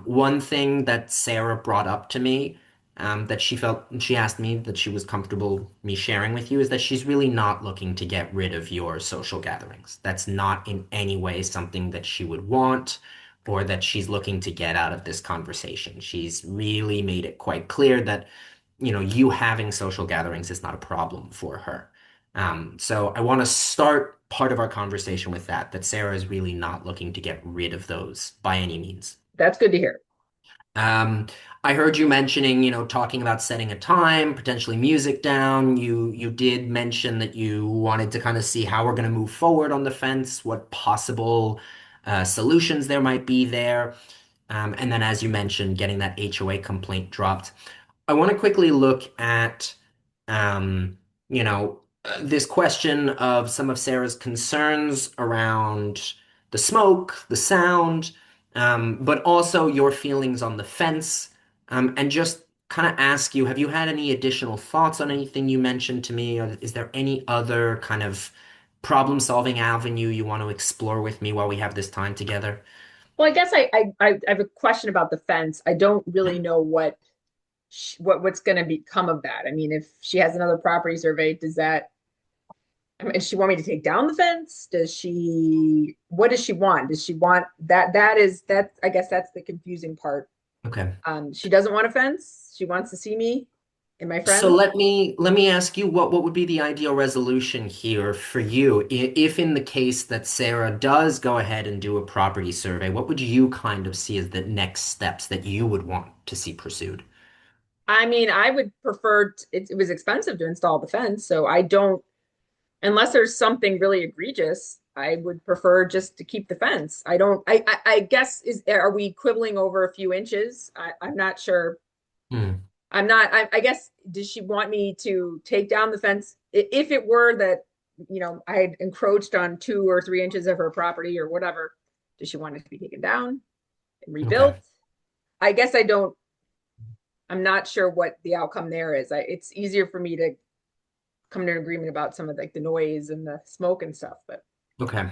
One thing that Sarah brought up to me that she asked me that she was comfortable me sharing with you is that she's really not looking to get rid of your social gatherings. That's not in any way something that she would want or that she's looking to get out of this conversation. She's really made it quite clear that, you having social gatherings is not a problem for her. So I want to start part of our conversation with that Sarah is really not looking to get rid of those by any means. That's good to hear. Um, I heard you mentioning, talking about setting a time, potentially music down. You did mention that you wanted to kind of see how we're going to move forward on the fence, what possible solutions there might be there. And then, as you mentioned, getting that HOA complaint dropped. I want to quickly look at, um, this question of some of Sarah's concerns around the smoke, the sound, but also your feelings on the fence, and just kind of ask you, have you had any additional thoughts on anything you mentioned to me? Or is there any other kind of problem-solving avenue you want to explore with me while we have this time together? Well, I guess I have a question about the fence. I don't really know what's going to become of that. I mean, if she has another property survey, does she want me to take down the fence? What does she want? Does she want that? I guess that's the confusing part. Okay. She doesn't want a fence. She wants to see me and my So friends. let me ask you what would be the ideal resolution here for you if in the case that Sarah does go ahead and do a property survey, what would you kind of see as the next steps that you would want to see pursued? I mean, I would prefer it was expensive to install the fence, so I don't unless there's something really egregious, I would prefer just to keep the fence. I don't, I guess are we quibbling over a few inches? I'm not sure. Hmm. I'm not, I guess, does she want me to take down the fence? If it were that, I had encroached on 2 or 3 inches of her property or whatever, does she want it to be taken down and Okay. rebuilt? I guess I'm not sure what the outcome there is. It's easier for me to come to an agreement about some of like the noise and the smoke and stuff, but Okay.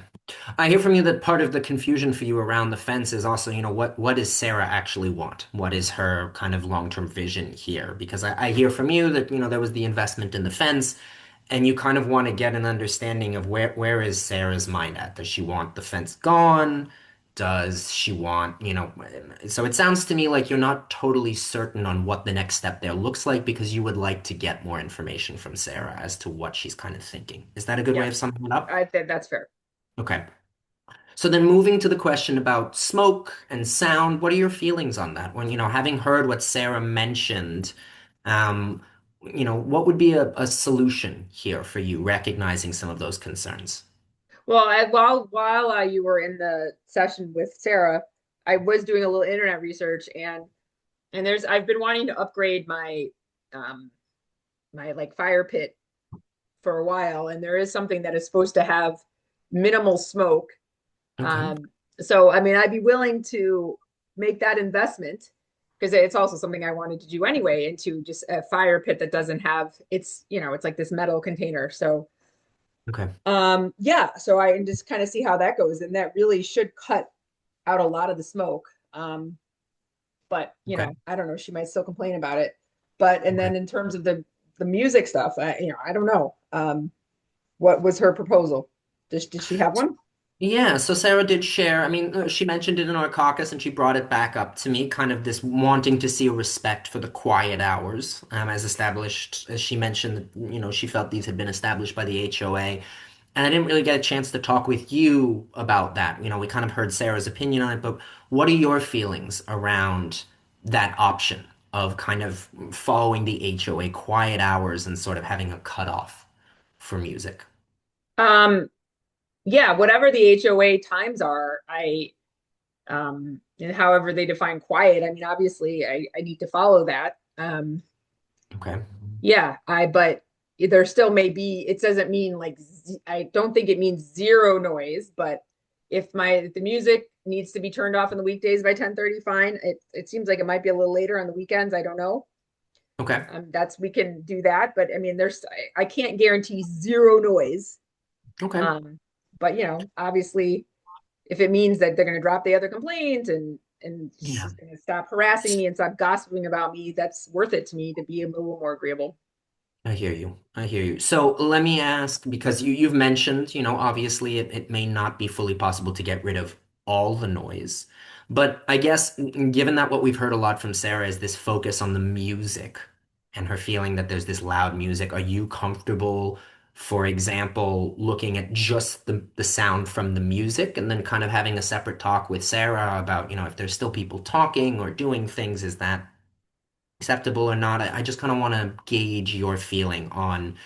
I hear from you that part of the confusion for you around the fence is also, what does Sarah actually want? What is her kind of long-term vision here? Because I hear from you that, there was the investment in the fence, and you kind of want to get an understanding of where is Sarah's mind at? Does she want the fence gone? Does she want, so it sounds to me like you're not totally certain on what the next step there looks like because you would like to get more information from Sarah as to what she's kind of thinking. Is that a good way yeah, of summing it up? I think that's fair. Okay. So then moving to the question about smoke and sound, what are your feelings on that? When, having heard what Sarah mentioned, um, what would be a solution here for you, recognizing some of those concerns? Well, while you were in the session with Sarah, I was doing a little internet research and I've been wanting to upgrade um my like fire pit for a while, and there is something that is supposed to have minimal smoke. Okay. Um, so I mean, I'd be willing to make that investment because it's also something I wanted to do anyway, into just a fire pit that doesn't have it's like this metal container. So Okay. yeah, so I can just kind of see how that goes, and that really should cut out a lot of the smoke. But Okay. I don't know, she might still complain about it. But and Okay. then in terms of the music stuff, I don't know. What was her proposal? Did she have one? Yeah, so Sarah did share. I mean, she mentioned it in our caucus and she brought it back up to me, kind of this wanting to see a respect for the quiet hours, as established, as she mentioned, that, she felt these had been established by the HOA. And I didn't really get a chance to talk with you about that. We kind of heard Sarah's opinion on it, but what are your feelings around that option of kind of following the HOA quiet hours and sort of having a cutoff for music? Um, yeah, whatever the HOA times are, and however they define quiet, I mean, obviously I need to follow that. Okay. Yeah, but there still may be, it doesn't mean like, I don't think it means zero noise, but if the music needs to be turned off on the weekdays by 10:30, fine. It seems like it might be a little later on the weekends. I don't know. Okay. We can do that, but I mean, I can't guarantee zero noise. Okay. Um, but obviously if it means that they're going to drop the other complaint and Yeah. she's going to stop harassing me and stop gossiping about me, that's worth it to me to be a little more agreeable. I hear you. I hear you. So let me ask, because you've mentioned, obviously it may not be fully possible to get rid of all the noise. But I guess given that what we've heard a lot from Sarah is this focus on the music and her feeling that there's this loud music, are you comfortable, for example, looking at just the sound from the music and then kind of having a separate talk with Sarah about, if there's still people talking or doing things, is that acceptable or not? I just kind of want to gauge your feeling on,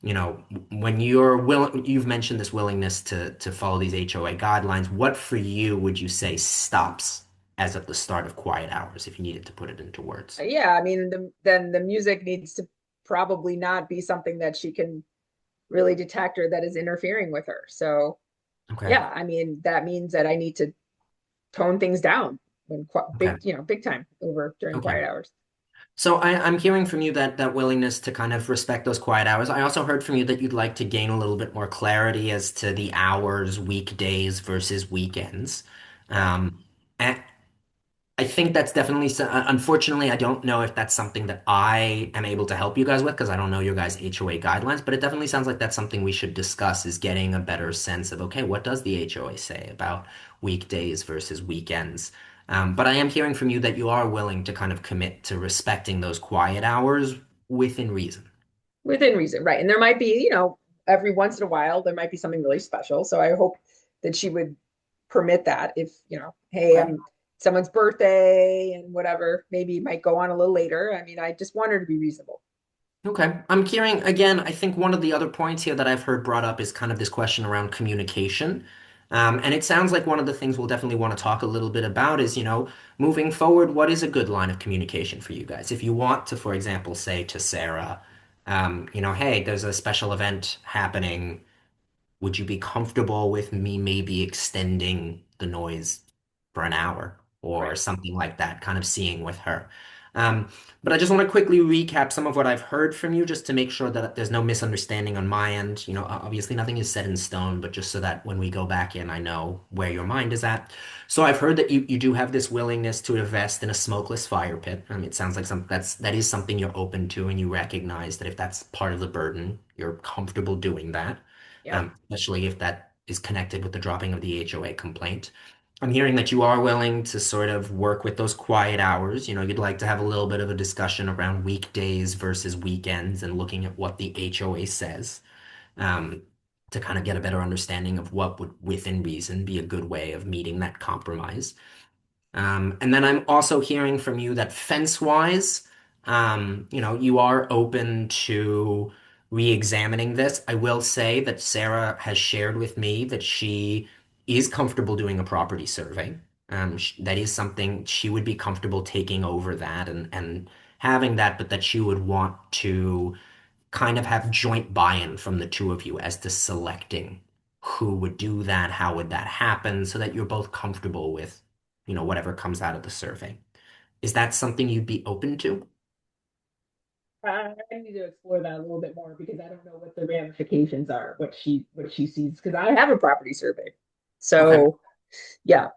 when you've mentioned this willingness to follow these HOA guidelines. What for you would you say stops as at the start of quiet hours, if you needed to put it into words? Yeah, I mean, then the music needs to probably not be something that she can really detect or that is interfering with her. So, Okay. yeah, I mean, that means that I need to tone things down when Okay. big time over during Okay. quiet hours. So I'm hearing from you that willingness to kind of respect those quiet hours. I also heard from you that you'd like to gain a little bit more clarity as to the hours, weekdays versus weekends. Yeah. Um, I think that's definitely, unfortunately, I don't know if that's something that I am able to help you guys with because I don't know your guys' HOA guidelines, but it definitely sounds like that's something we should discuss, is getting a better sense of, okay, what does the HOA say about weekdays versus weekends? But I am hearing from you that you are willing to kind of commit to respecting those quiet hours within reason. Within reason, right? And there might be, every once in a while, there might be something really special. So I hope that she would permit that if, hey, Okay. I'm someone's birthday and whatever, maybe it might go on a little later. I mean, I just want her to be reasonable. Okay. I'm hearing again, I think one of the other points here that I've heard brought up is kind of this question around communication. And it sounds like one of the things we'll definitely want to talk a little bit about is, moving forward, what is a good line of communication for you guys? If you want to, for example, say to Sarah, hey, there's a special event happening. Would you be comfortable with me maybe extending the noise for an hour or Right. something like that, kind of seeing with her? Um, but I just want to quickly recap some of what I've heard from you just to make sure that there's no misunderstanding on my end. Obviously nothing is set in stone, but just so that when we go back in, I know where your mind is at. So I've heard that you do have this willingness to invest in a smokeless fire pit. I mean, it sounds like that is something you're open to, and you recognize that if that's part of the burden, you're comfortable doing that, Yep. especially if that is connected with the dropping of the HOA complaint. I'm hearing that you are willing to sort of work with those quiet hours. You'd like to have a little bit of a discussion around weekdays versus weekends and looking at what the HOA says, um, to kind of get a better understanding of what would, within reason, be a good way of meeting that compromise. And then I'm also hearing from you that fence-wise, you are open to re-examining this. I will say that Sarah has shared with me that she is comfortable doing a property survey. That is something she would be comfortable taking over that and having that, but that she would want to kind of have joint buy-in from the two of you as to selecting who would do that, how would that happen, so that you're both comfortable with, whatever comes out of the survey. Is that something you'd be open to? I need to explore that a little bit more because I don't know what the ramifications are, what she sees, because I have a property survey. Okay. So yeah.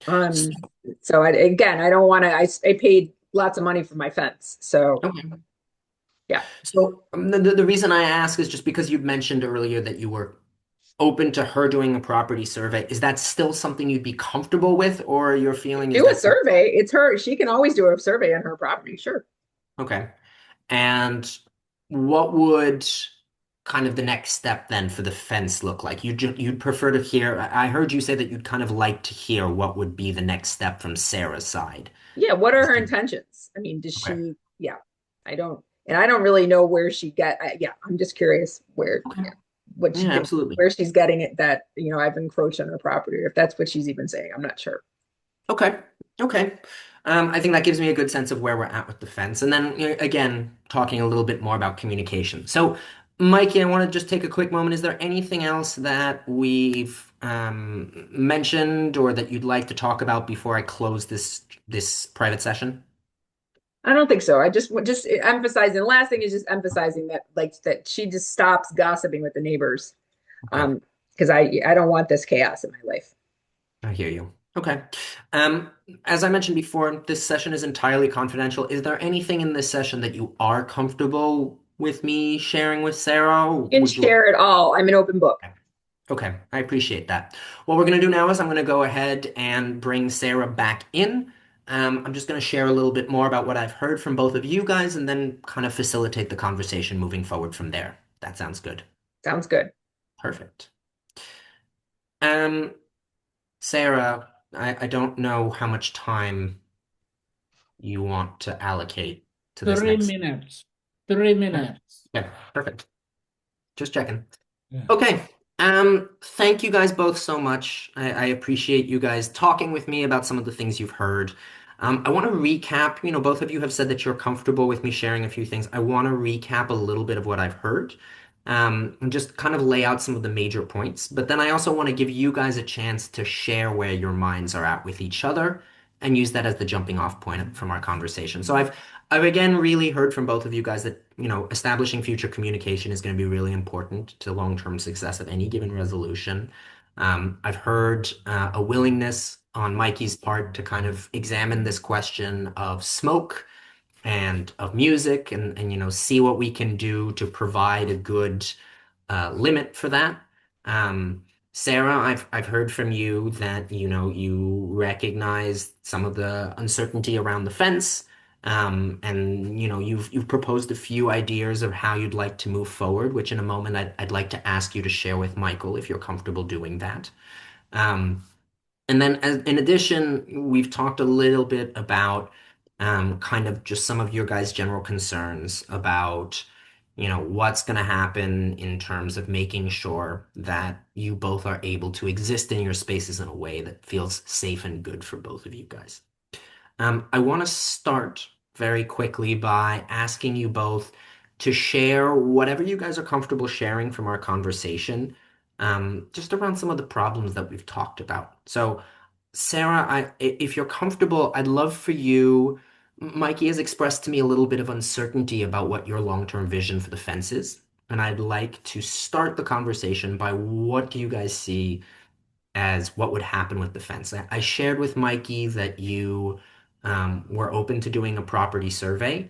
Um, so again, I don't want to, I paid lots of money for my fence. So Okay. yeah. So the reason I ask is just because you'd mentioned earlier that you were open to her doing a property survey. Is that still something you'd be comfortable with, or your feeling is Do a that some, survey. It's her. She can always do a survey on her property. Sure. okay. And what would kind of the next step then for the fence look like? You'd prefer to hear, I heard you say that you'd kind of like to hear what would be the next step from Sarah's side. Yeah. What are her intentions? I mean, does Okay. she, yeah, and I don't really know where she yeah, I'm just curious where, Okay. yeah, what she Yeah, thinks, absolutely. where she's getting it that, I've encroached on her property, or if that's what she's even saying. I'm not sure. Okay. Okay. I think that gives me a good sense of where we're at with the fence. And then, again, talking a little bit more about communication. So, Mikey, I want to just take a quick moment. Is there anything else that we've mentioned or that you'd like to talk about before I close this private session? I don't think so. I just emphasizing. The last thing is just emphasizing that like that she just stops gossiping with the neighbors. Okay. Because I don't want this chaos in my life. I hear you. Okay. Um, as I mentioned before, this session is entirely confidential. Is there anything in this session that you are comfortable with me sharing with Sarah? Or You can would you like? share it all. I'm an open book. Okay, I appreciate that. What we're going to do now is I'm going to go ahead and bring Sarah back in. I'm just going to share a little bit more about what I've heard from both of you guys and then kind of facilitate the conversation moving forward from there. That sounds good. Sounds good. Perfect. Um, Sarah, I don't know how much time you want to allocate to this Three next. minutes. 3 minutes. Yeah, perfect. Just checking. Yeah. Okay. Thank you guys both so much. I appreciate you guys talking with me about some of the things you've heard. I want to recap, both of you have said that you're comfortable with me sharing a few things. I want to recap a little bit of what I've heard, and just kind of lay out some of the major points. But then I also want to give you guys a chance to share where your minds are at with each other and use that as the jumping off point from our conversation. So I've again really heard from both of you guys that, establishing future communication is going to be really important to long-term success of any given resolution. I've heard a willingness on Mikey's part to kind of examine this question of smoke and of music and see what we can do to provide a good limit for that. Um, Sarah, I've heard from you that you recognize some of the uncertainty around the fence, and you've proposed a few ideas of how you'd like to move forward, which in a moment I'd like to ask you to share with Michael if you're comfortable doing that. Um, and then, in addition, we've talked a little bit about kind of just some of your guys' general concerns about, what's going to happen in terms of making sure that you both are able to exist in your spaces in a way that feels safe and good for both of you guys. I want to start very quickly by asking you both to share whatever you guys are comfortable sharing from our conversation, just around some of the problems that we've talked about. So, Sarah, if you're comfortable, I'd love for you. Mikey has expressed to me a little bit of uncertainty about what your long-term vision for the fence is, and I'd like to start the conversation by what do you guys see as what would happen with the fence. I shared with Mikey that you were open to doing a property survey.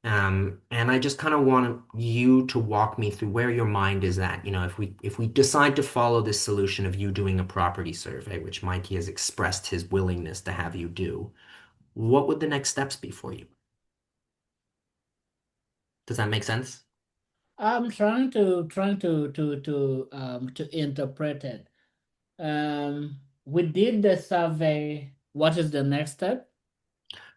And I just kind of want you to walk me through where your mind is at. If we decide to follow this solution of you doing a property survey, which Mikey has expressed his willingness to have you do, what would the next steps be for you? Does that make sense? I'm trying to interpret it. We did the survey. What is the next step?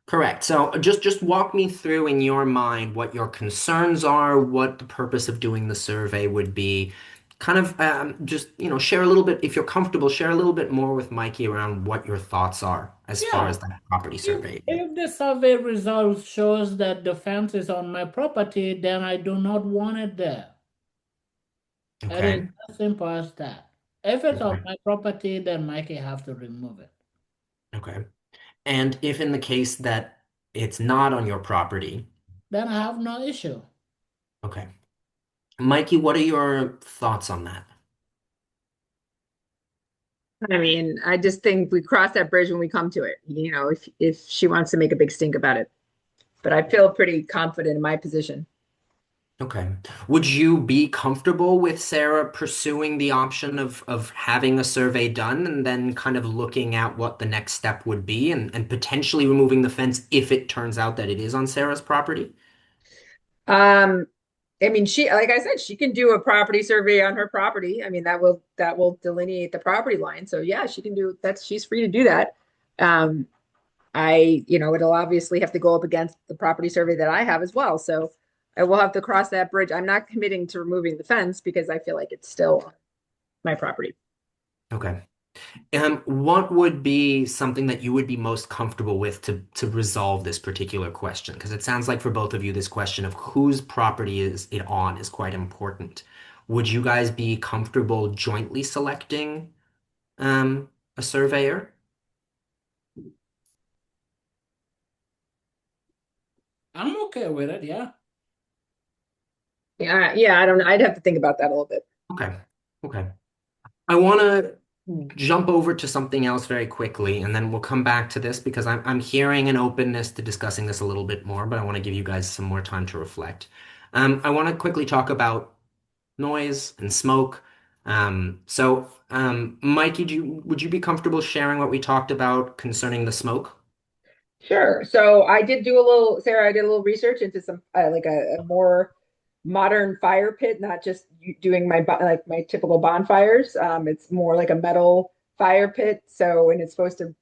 Correct. So just walk me through in your mind what your concerns are, what the purpose of doing the survey would be. Kind of just, share a little bit, if you're comfortable, share a little bit more with Mikey around what your thoughts are as far Yeah. as that property If survey. if the survey results shows that the fence is on my property, then I do not want it there. It is Okay. as simple as that. If it's on Okay. my property, then Mikey have to remove it. Okay. And if in the case that it's not on your property, Then I have no issue. okay. Mikey, what are your thoughts on that? I mean, I just think we cross that bridge when we come to it, if she wants to make a big stink about it. But I feel pretty confident in my position. Okay. Would you be comfortable with Sarah pursuing the option of having a survey done and then kind of looking at what the next step would be and potentially removing the fence if it turns out that it is on Sarah's property? Um, I mean, like I said, she can do a property survey on her property. I mean, that will delineate the property line. So yeah, she can do that. She's free to do that. Um, it'll obviously have to go up against the property survey that I have as well. So I will have to cross that bridge. I'm not committing to removing the fence because I feel like it's still my property. Okay. What would be something that you would be most comfortable with to resolve this particular question? Because it sounds like for both of you, this question of whose property is it on is quite important. Would you guys be comfortable jointly selecting a surveyor? I'm okay with it, yeah. Yeah, I don't know. I'd have to think about that a little bit. Okay. Okay. I want to jump over to something else very quickly, and then we'll come back to this because I'm hearing an openness to discussing this a little bit more, but I want to give you guys some more time to reflect. I want to quickly talk about noise and smoke. Mikey, would you be comfortable sharing what we talked about concerning the smoke? Sure. So I did do a little, Sarah, I did a little research into some like a more modern fire pit, not just doing like my typical bonfires. It's more like a metal fire pit. So, and it's supposed to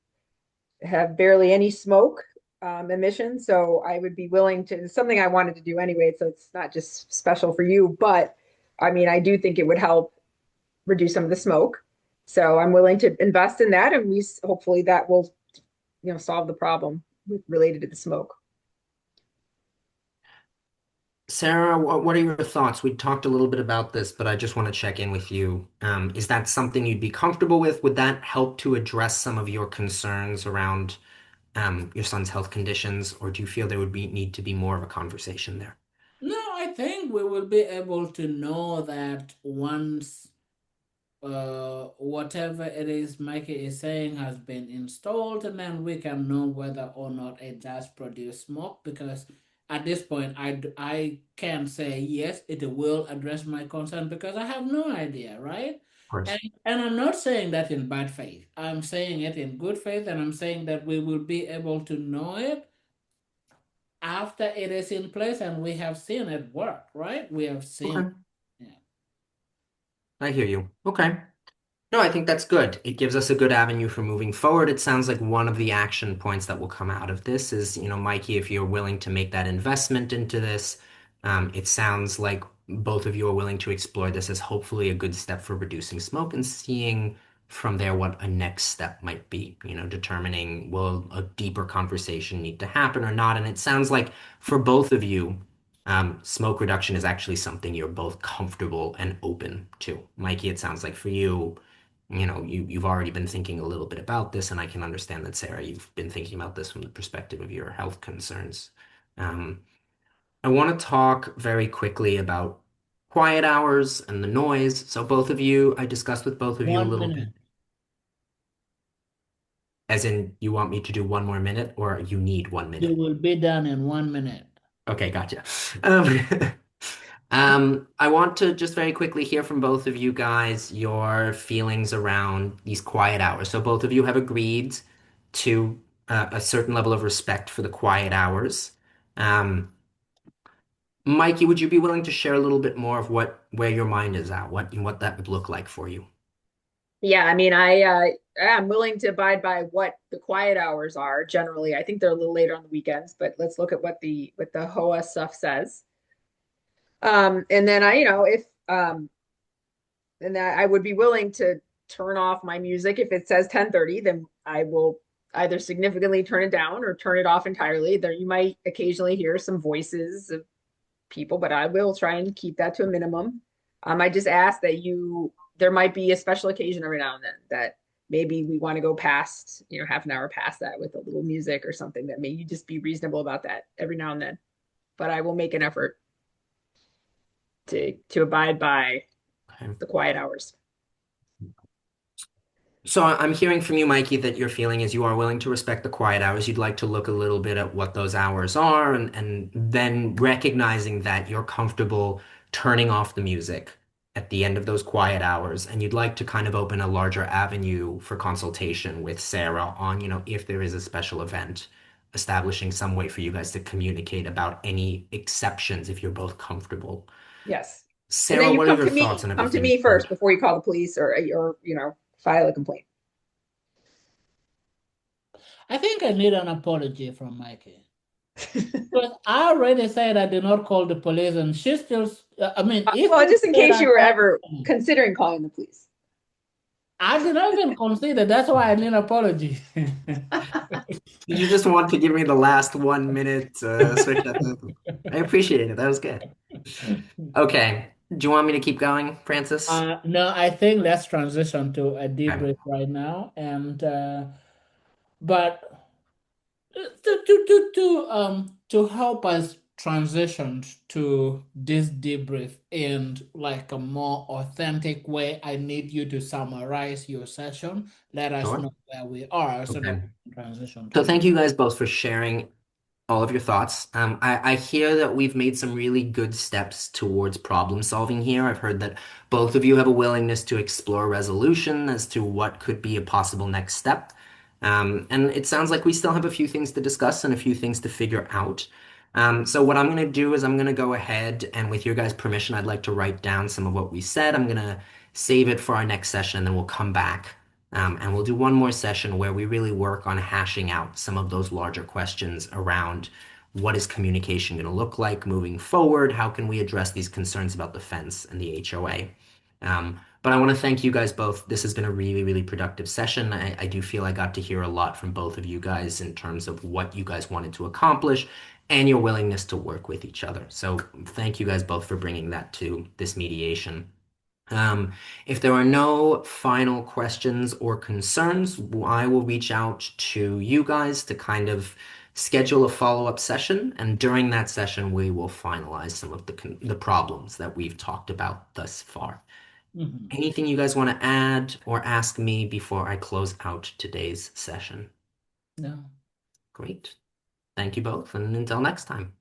have barely any smoke emission. So I would be willing to, it's something I wanted to do anyway. So it's not just special for you, but I mean, I do think it would help reduce some of the smoke. So I'm willing to invest in that, and we hopefully that will, solve the problem related to the smoke. Sarah, what are your thoughts? We talked a little bit about this, but I just want to check in with you. Is that something you'd be comfortable with? Would that help to address some of your concerns around your son's health conditions, or do you feel there would need to be more of a conversation there? No, I think we will be able to know that once whatever it is Mikey is saying has been installed, and then we can know whether or not it does produce smoke. Because at this point, I can't say yes, it will address my concern because I have no idea, right? Of course. And I'm not saying that in bad faith. I'm saying it in good faith, and I'm saying that we will be able to know it after it is in place and we have seen it work, right? We have seen, Okay, yeah. I hear you. Okay. No, I think that's good. It gives us a good avenue for moving forward. It sounds like one of the action points that will come out of this is, Mikey, if you're willing to make that investment into this, it sounds like both of you are willing to explore this as hopefully a good step for reducing smoke and seeing from there what a next step might be, determining will a deeper conversation need to happen or not. And it sounds like for both of you, smoke reduction is actually something you're both comfortable and open to. Mikey, it sounds like for you, you've already been thinking a little bit about this, and I can understand that, Sarah, you've been thinking about this from the perspective of your health concerns. Um, I want to talk very quickly about quiet hours and the noise. So both of you, I discussed with both of you a One little bit, minute. as in you want me to do one more minute or you need one You minute. will be done in 1 minute. Okay, gotcha. Um, I want to just very quickly hear from both of you guys your feelings around these quiet hours. So both of you have agreed to a certain level of respect for the quiet hours. Um, Mikey, would you be willing to share a little bit more of where your mind is at, what that would look like for you? Yeah, I mean, I'm willing to abide by what the quiet hours are generally. I think they're a little later on the weekends, but let's look at what the HOA stuff says. And then if and that I would be willing to turn off my music if it says 10:30, then I will either significantly turn it down or turn it off entirely. There you might occasionally hear some voices of people, but I will try and keep that to a minimum. I just ask that there might be a special occasion every now and then that maybe we want to go past, half an hour past that with a little music or something, that may you just be reasonable about that every now and then. But I will make an effort to abide by Okay. the quiet hours. So I'm hearing from you, Mikey, that your feeling is you are willing to respect the quiet hours. You'd like to look a little bit at what those hours are and then recognizing that you're comfortable turning off the music at the end of those quiet hours. And you'd like to kind of open a larger avenue for consultation with Sarah on, if there is a special event, establishing some way for you guys to communicate about any exceptions if you're both comfortable. Yes. And then Sarah, you what are your thoughts on come to everything? me first before you call the police or file a complaint. I think I need an apology from Mikey. Because I already said I did not call the police, and she still, I mean, if Well, you just in said case I you were called, ever considering calling the police. I did not even consider. That's why I need an apology. Did you just want to give me the last 1 minute switch at the... I appreciate it. That was good. Okay. Do you want me to keep going, Francis? No, I think let's transition to a Okay. debrief right now, and but to help us transitioned to this debrief in like a more authentic way, I need you to summarize your session. Let us Sure. know where we are so that Okay. we can transition to So the. thank you guys both for sharing all of your thoughts. I hear that we've made some really good steps towards problem solving here. I've heard that both of you have a willingness to explore resolution as to what could be a possible next step. And it sounds like we still have a few things to discuss and a few things to figure out. So what I'm going to do is I'm going to go ahead and with your guys' permission, I'd like to write down some of what we said. I'm going to save it for our next session, and then we'll come back. And we'll do one more session where we really work on hashing out some of those larger questions around what is communication going to look like moving forward? How can we address these concerns about the fence and the HOA? But I want to thank you guys both. This has been a really, really productive session. I do feel I got to hear a lot from both of you guys in terms of what you guys wanted to accomplish and your willingness to work with each other. So thank you guys both for bringing that to this mediation. Um, if there are no final questions or concerns, I will reach out to you guys to kind of schedule a follow-up session, and during that session, we will finalize some of the problems that we've talked about thus far. Mhm. Anything you guys want to add or ask me before I close out today's session? No. Great. Thank you both, and until next time.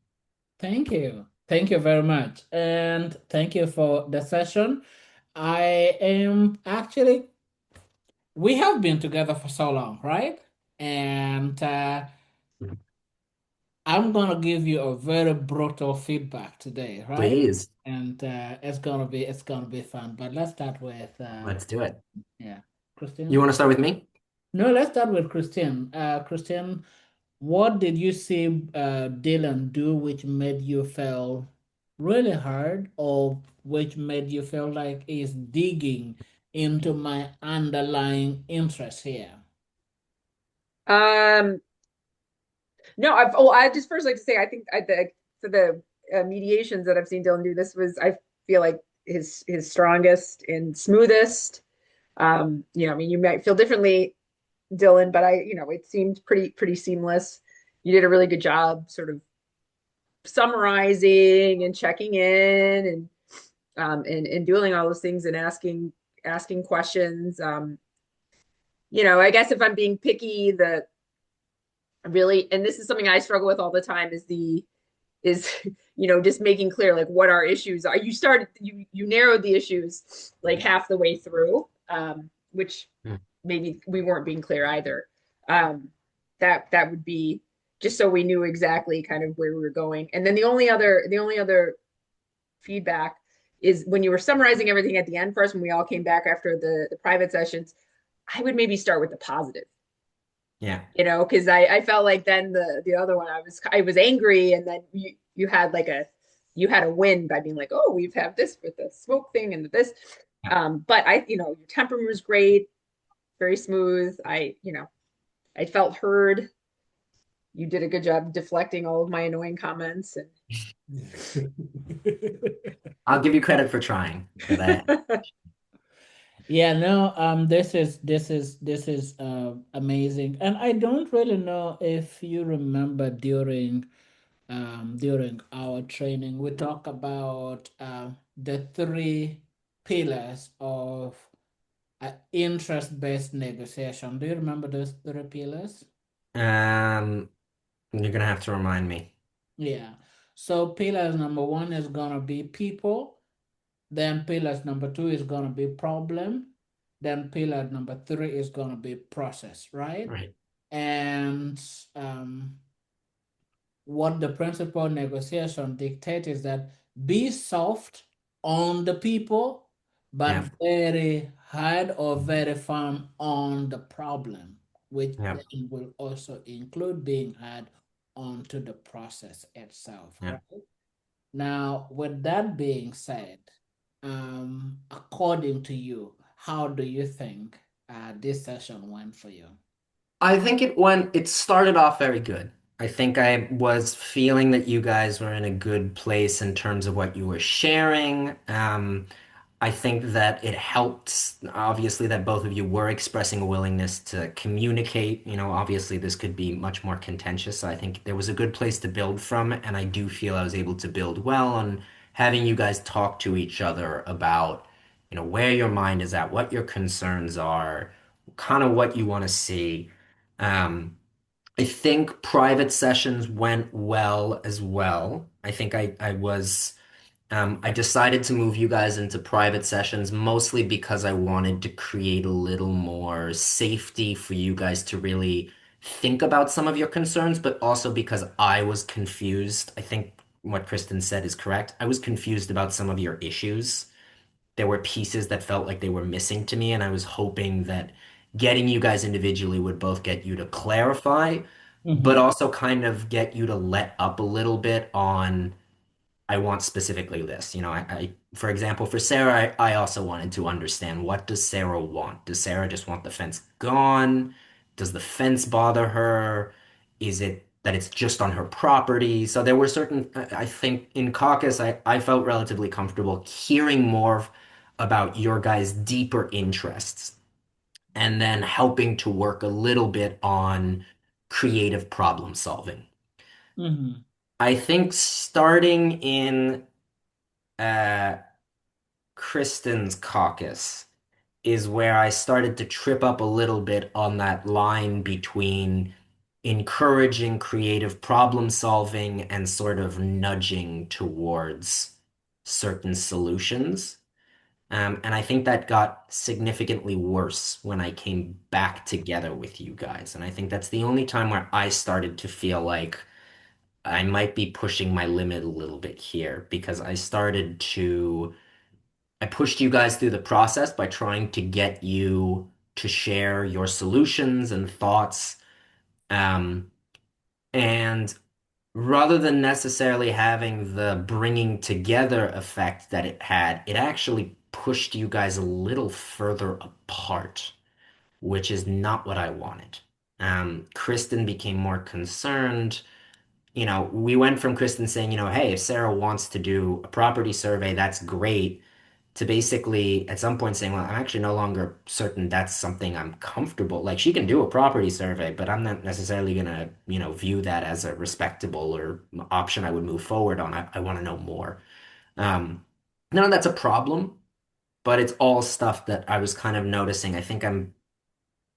Thank you. Thank you very much. And thank you for the session. I am actually, we have been together for so long, right? And I'm gonna give you a very brutal feedback today, right? Please, And it's gonna be fun. But let's start with let's do it. yeah, You Christine. want to start with me? No, let's start with Christine. Christine, what did you see Dylan do which made you feel really hard, or which made you feel like he's digging into my underlying interest here? Um, no, I just first like to say I think for the mediations that I've seen Dylan do, this was I feel like his strongest and smoothest. I mean, you might feel differently, Dylan, but it seemed pretty seamless. You did a really good job, sort of summarizing and checking in and doing all those things and asking questions. I guess if I'm being picky, the really, and this is something I struggle with all the time, is just making clear like what our issues are. You narrowed the issues like half the way through, which Hmm. maybe we weren't being clear either. Um, that would be just so we knew exactly kind of where we were going. And then the only other feedback is when you were summarizing everything at the end for us when we all came back after the private sessions, I would maybe start with the positive, Yeah. because I felt like then the other one I was angry, and then you had you had a win by being like, oh, we've had this with the smoke thing and this. Yeah. But your temperament was great, very smooth. I felt heard. You did a good job deflecting all of my annoying comments I'll give you credit for trying, but Yeah, no, this is amazing. And I don't really know if you remember during our training, we talk about the three pillars of interest-based negotiation. Do you remember those three pillars? um, you're gonna have to remind me. Yeah. So pillars number one is gonna be people. Then pillars number two is gonna be problem. Then pillar number three is gonna be process, right? Right. And um, what the principal negotiation dictates is that be soft on the people, but Yeah. very hard or very firm on the problem, which Yeah. then will also include being hard onto the process itself, Yeah. right? Now, with that being said, according to you, how do you think this session went for you? I think it started off very good. I think I was feeling that you guys were in a good place in terms of what you were sharing. I think that it helped, obviously, that both of you were expressing a willingness to communicate. Obviously, this could be much more contentious. So I think there was a good place to build from, and I do feel I was able to build well on having you guys talk to each other about, where your mind is at, what your concerns are, kind of what you want to see. Um, I think private sessions went well as well. I think I decided to move you guys into private sessions mostly because I wanted to create a little more safety for you guys to really think about some of your concerns, but also because I was confused. I think what Kristen said is correct. I was confused about some of your issues. There were pieces that felt like they were missing to me, and I was hoping that getting you guys individually would both get you to clarify, but Mm-hmm. also kind of get you to let up a little bit on I want specifically this. For example, for Sarah, I also wanted to understand what does Sarah want? Does Sarah just want the fence gone? Does the fence bother her? Is it that it's just on her property? So there were certain, I think in caucus, I felt relatively comfortable hearing more about your guys' deeper interests and then helping to work a little bit on creative problem solving. Mm-hmm. I think starting in uh, Kristen's caucus is where I started to trip up a little bit on that line between encouraging creative problem solving and sort of nudging towards certain solutions. And I think that got significantly worse when I came back together with you guys. And I think that's the only time where I started to feel like I might be pushing my limit a little bit here because I pushed you guys through the process by trying to get you to share your solutions and thoughts. Um, and rather than necessarily having the bringing together effect that it had, it actually pushed you guys a little further apart, which is not what I wanted. Kristen became more concerned. We went from Kristen saying, hey, if Sarah wants to do a property survey, that's great, to basically at some point saying, well, I'm actually no longer certain that's something I'm comfortable. Like she can do a property survey, but I'm not necessarily gonna, view that as a respectable or option I would move forward on. I want to know more. Um, None of that's a problem, but it's all stuff that I was kind of noticing. I think I'm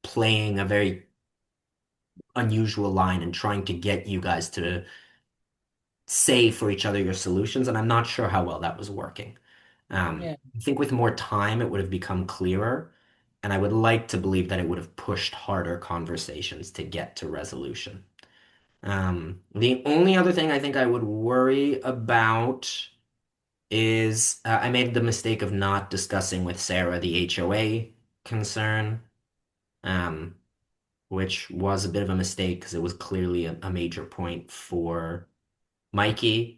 playing a very unusual line and trying to get you guys to say for each other your solutions, and I'm not sure how well that was working. Yeah. I think with more time, it would have become clearer, and I would like to believe that it would have pushed harder conversations to get to resolution. The only other thing I think I would worry about is I made the mistake of not discussing with Sarah the HOA concern, um, which was a bit of a mistake because it was clearly a major point for Mikey.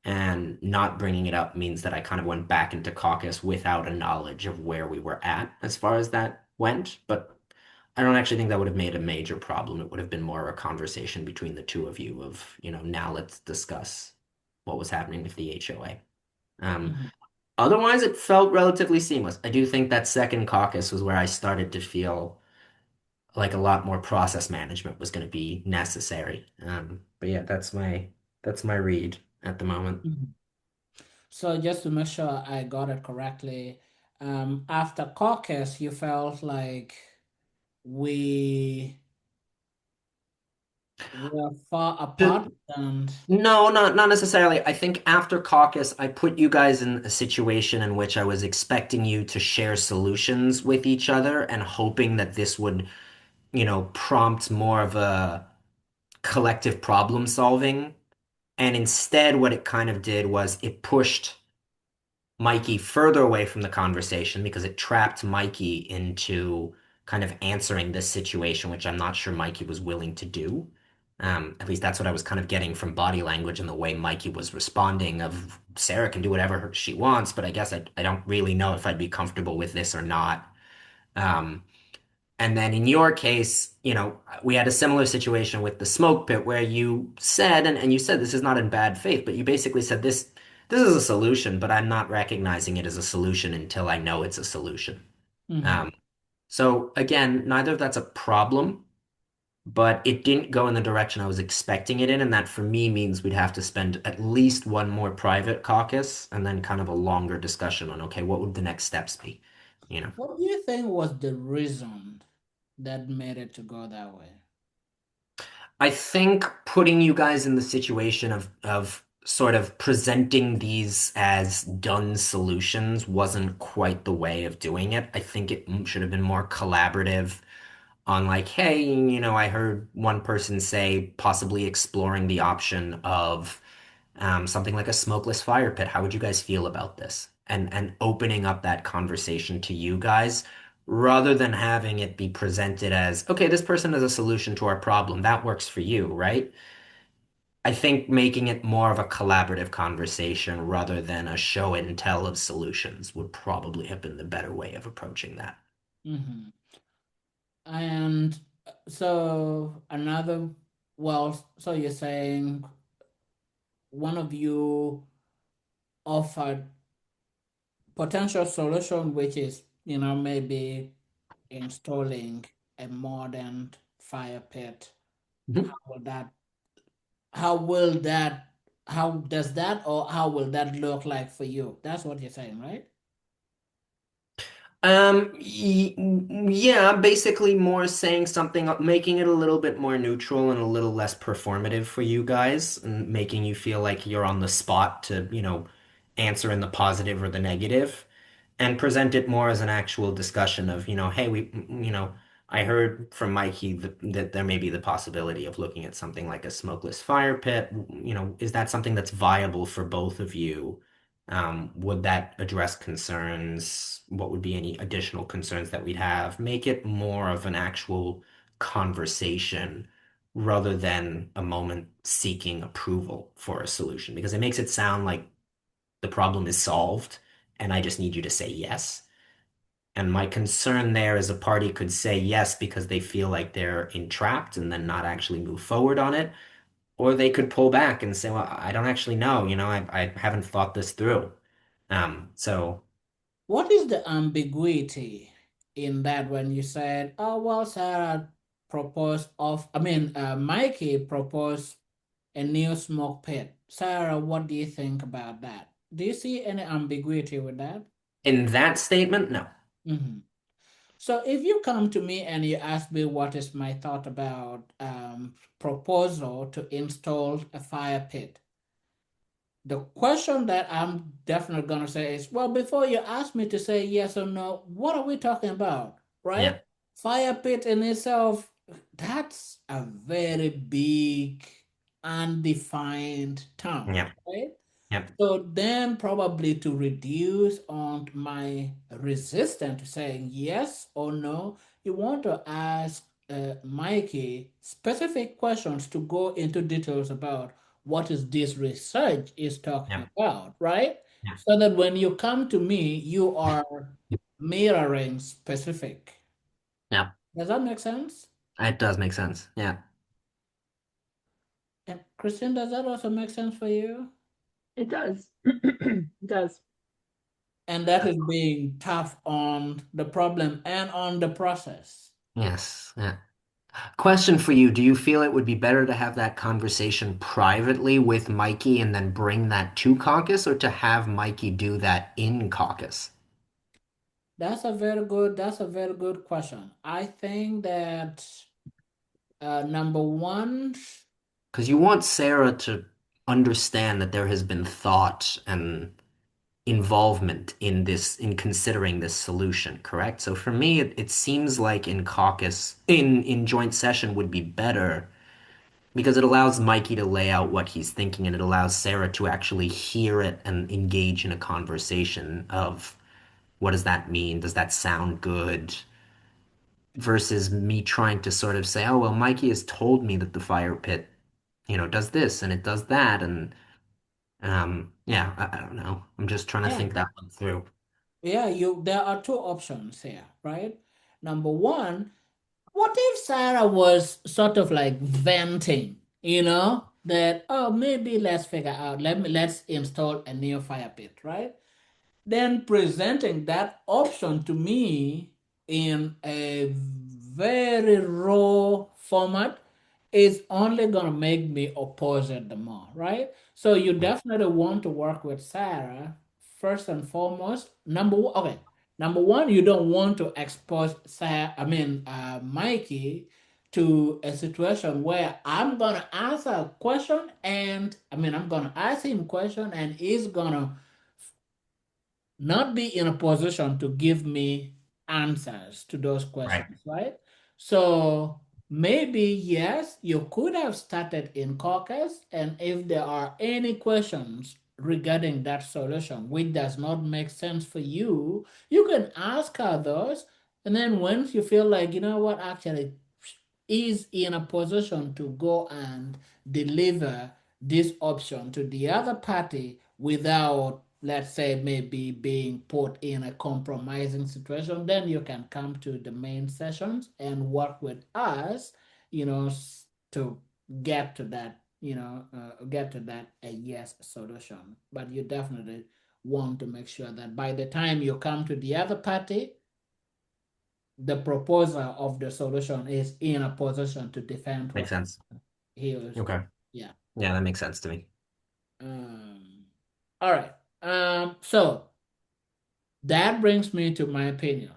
And not bringing it up means that I kind of went back into caucus without a knowledge of where we were at as far as that went. But I don't actually think that would have made a major problem. It would have been more a conversation between the two of you of, now let's discuss what was happening with the HOA. Um, Mm-hmm. Otherwise, it felt relatively seamless. I do think that second caucus was where I started to feel like a lot more process management was going to be necessary. But yeah, that's my read at the moment. Mm-hmm. So just to make sure I got it correctly, after caucus, you felt like we were far apart and No, not necessarily. I think after caucus, I put you guys in a situation in which I was expecting you to share solutions with each other and hoping that this would, prompt more of a collective problem solving. And instead, what it kind of did was it pushed Mikey further away from the conversation because it trapped Mikey into kind of answering this situation, which I'm not sure Mikey was willing to do. At least that's what I was kind of getting from body language and the way Mikey was responding of Sarah can do whatever she wants, but I guess I don't really know if I'd be comfortable with this or not. Um, and then in your case, we had a similar situation with the smoke pit where you said, and you said this is not in bad faith, but you basically said this this is a solution, but I'm not recognizing it as a solution until I know it's a solution. Mm-hmm. Um, so again, neither of that's a problem, but it didn't go in the direction I was expecting it in, and that for me means we'd have to spend at least one more private caucus and then kind of a longer discussion on, okay, what would the next steps be? You know. What do you think was the reason that made it to go that way? I think putting you guys in the situation of sort of presenting these as done solutions wasn't quite the way of doing it. I think it should have been more collaborative on like, hey, I heard one person say possibly exploring the option of something like a smokeless fire pit. How would you guys feel about this? And opening up that conversation to you guys rather than having it be presented as, okay, this person is a solution to our problem. That works for you, right? I think making it more of a collaborative conversation rather than a show and tell of solutions would probably have been the better way of approaching that. Mm-hmm. And so another, well, so you're saying one of you offered potential solution, which is, maybe installing a modern fire pit. Mhm. How will that, how will that, how does that, or how will that look like for you? That's what you're saying, right? Yeah, basically more saying something, making it a little bit more neutral and a little less performative for you guys, and making you feel like you're on the spot to, answer in the positive or the negative, and present it more as an actual discussion of, hey, I heard from Mikey that there may be the possibility of looking at something like a smokeless fire pit. Is that something that's viable for both of you? Would that address concerns? What would be any additional concerns that we'd have? Make it more of an actual conversation rather than a moment seeking approval for a solution, because it makes it sound like the problem is solved and I just need you to say yes. And my concern there is a party could say yes because they feel like they're entrapped and then not actually move forward on it. Or they could pull back and say, well, I don't actually know, I haven't thought this through. So What is the ambiguity in that when you said, oh, well, Sarah proposed Mikey proposed a new smoke pit. Sarah, what do you think about that? Do you see any ambiguity with that? in that statement, no. Mhm. So if you come to me and you ask me what is my thought about proposal to install a fire pit, the question that I'm definitely going to say is, well, before you ask me to say yes or no, what are we talking about? Right? Yeah, Fire pit in itself, that's a very big, undefined term, yeah, right? yeah, So then probably to reduce on my resistance to saying yes or no, you want to ask Mikey specific questions to go into details about what is this research is talking yeah, about, right? yeah, So that when you come to me, you are mirroring specific. yeah. Does that make sense? It does make sense. Yeah. And Christian, does that also make sense for you? It does. It does. And that is being tough on the problem and on the process. Yes. Yeah. Question for you. Do you feel it would be better to have that conversation privately with Mikey and then bring that to caucus, or to have Mikey do that in caucus? That's a very good question. I think that number one, Because you want Sarah to understand that there has been thought and involvement in this, in considering this solution, correct? So for me, it seems like in caucus, in joint session would be better because it allows Mikey to lay out what he's thinking and it allows Sarah to actually hear it and engage in a conversation of what does that mean? Does that sound good? Versus me trying to sort of say, oh, well, Mikey has told me that the fire pit, does this and it does that. And yeah, I don't know. I'm just trying to yeah, think that one through. yeah, there are two options here, right? Number one, what if Sarah was sort of like venting, you know? that, oh, maybe let's figure out, let's install a new fire pit, right? Then presenting that option to me in a very raw format is only going to make me oppose it the more, right? So you definitely want to work with Sarah first and foremost. Okay. Number one, you don't want to expose Mikey to a situation where I'm gonna answer a question and I'm gonna ask him a question and he's gonna not be in a position to give me answers to those Right. questions, right? So maybe, yes, you could have started in caucus, and if there are any questions regarding that solution which does not make sense for you, you can ask her those. And then once you feel like, you know what, actually is in a position to go and deliver this option to the other party without, let's say, maybe being put in a compromising situation, then you can come to the main sessions and work with us, to get to that, get to that a yes solution. But you definitely want to make sure that by the time you come to the other party, the proposer of the solution is in a position to defend Makes what sense. he was. Okay. Yeah. Yeah, that makes sense to me. Um, all right. So that brings me to my opinion,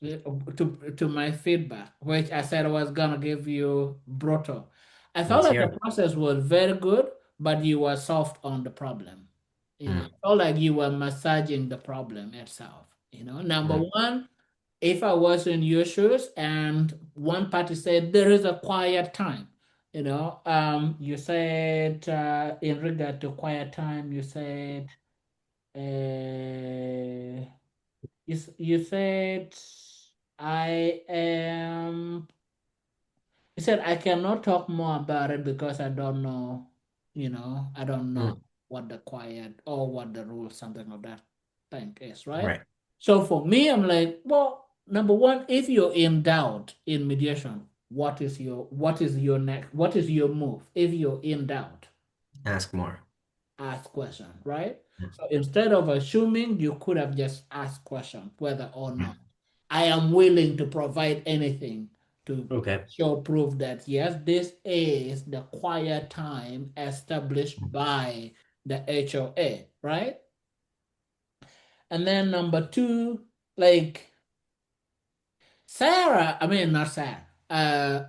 to my feedback, which I said I was gonna give you brutal. I felt Let's like hear the it. process was very good, but you were soft on the problem. Mm, I felt like you were massaging the problem itself. Number mm, one, if I was in your shoes and one party said there is a quiet time, you said, in regard to quiet time, you said, you said, I am he said, I cannot talk more about it because I don't know, I don't know mm. what the quiet or what the rule, something of that thing is, right? Right. So for me, I'm like, well, number one, if you're in doubt in mediation, what is your move? If you're in doubt, Ask more. ask question, right? Mm, So instead of assuming, you could have just asked question whether or mm. not I am willing to provide anything to Okay. show proof that yes, this is the quiet time established by the HOA, right? And then number two, like not Sarah.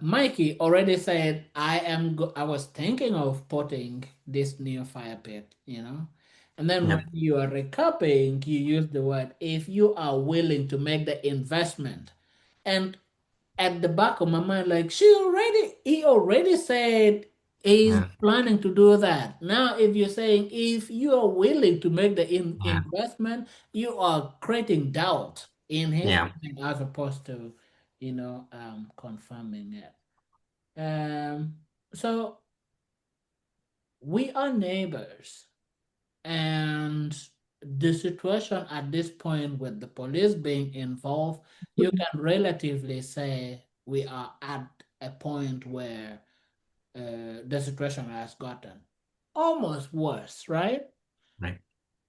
Mikey already said I was thinking of putting this new fire pit, And then when Yep. you are recapping, you use the word if you are willing to make the investment. And at the back of my mind, like he already said he's Yeah. planning to do that. Now, if you're saying if you are willing to make the Yeah. investment, you are creating doubt in his Yeah. mind as opposed to, confirming it. Um, so we are neighbors, and the situation at this point with the police being involved, you can relatively say we are at a point where the situation has gotten almost worse, right? Right.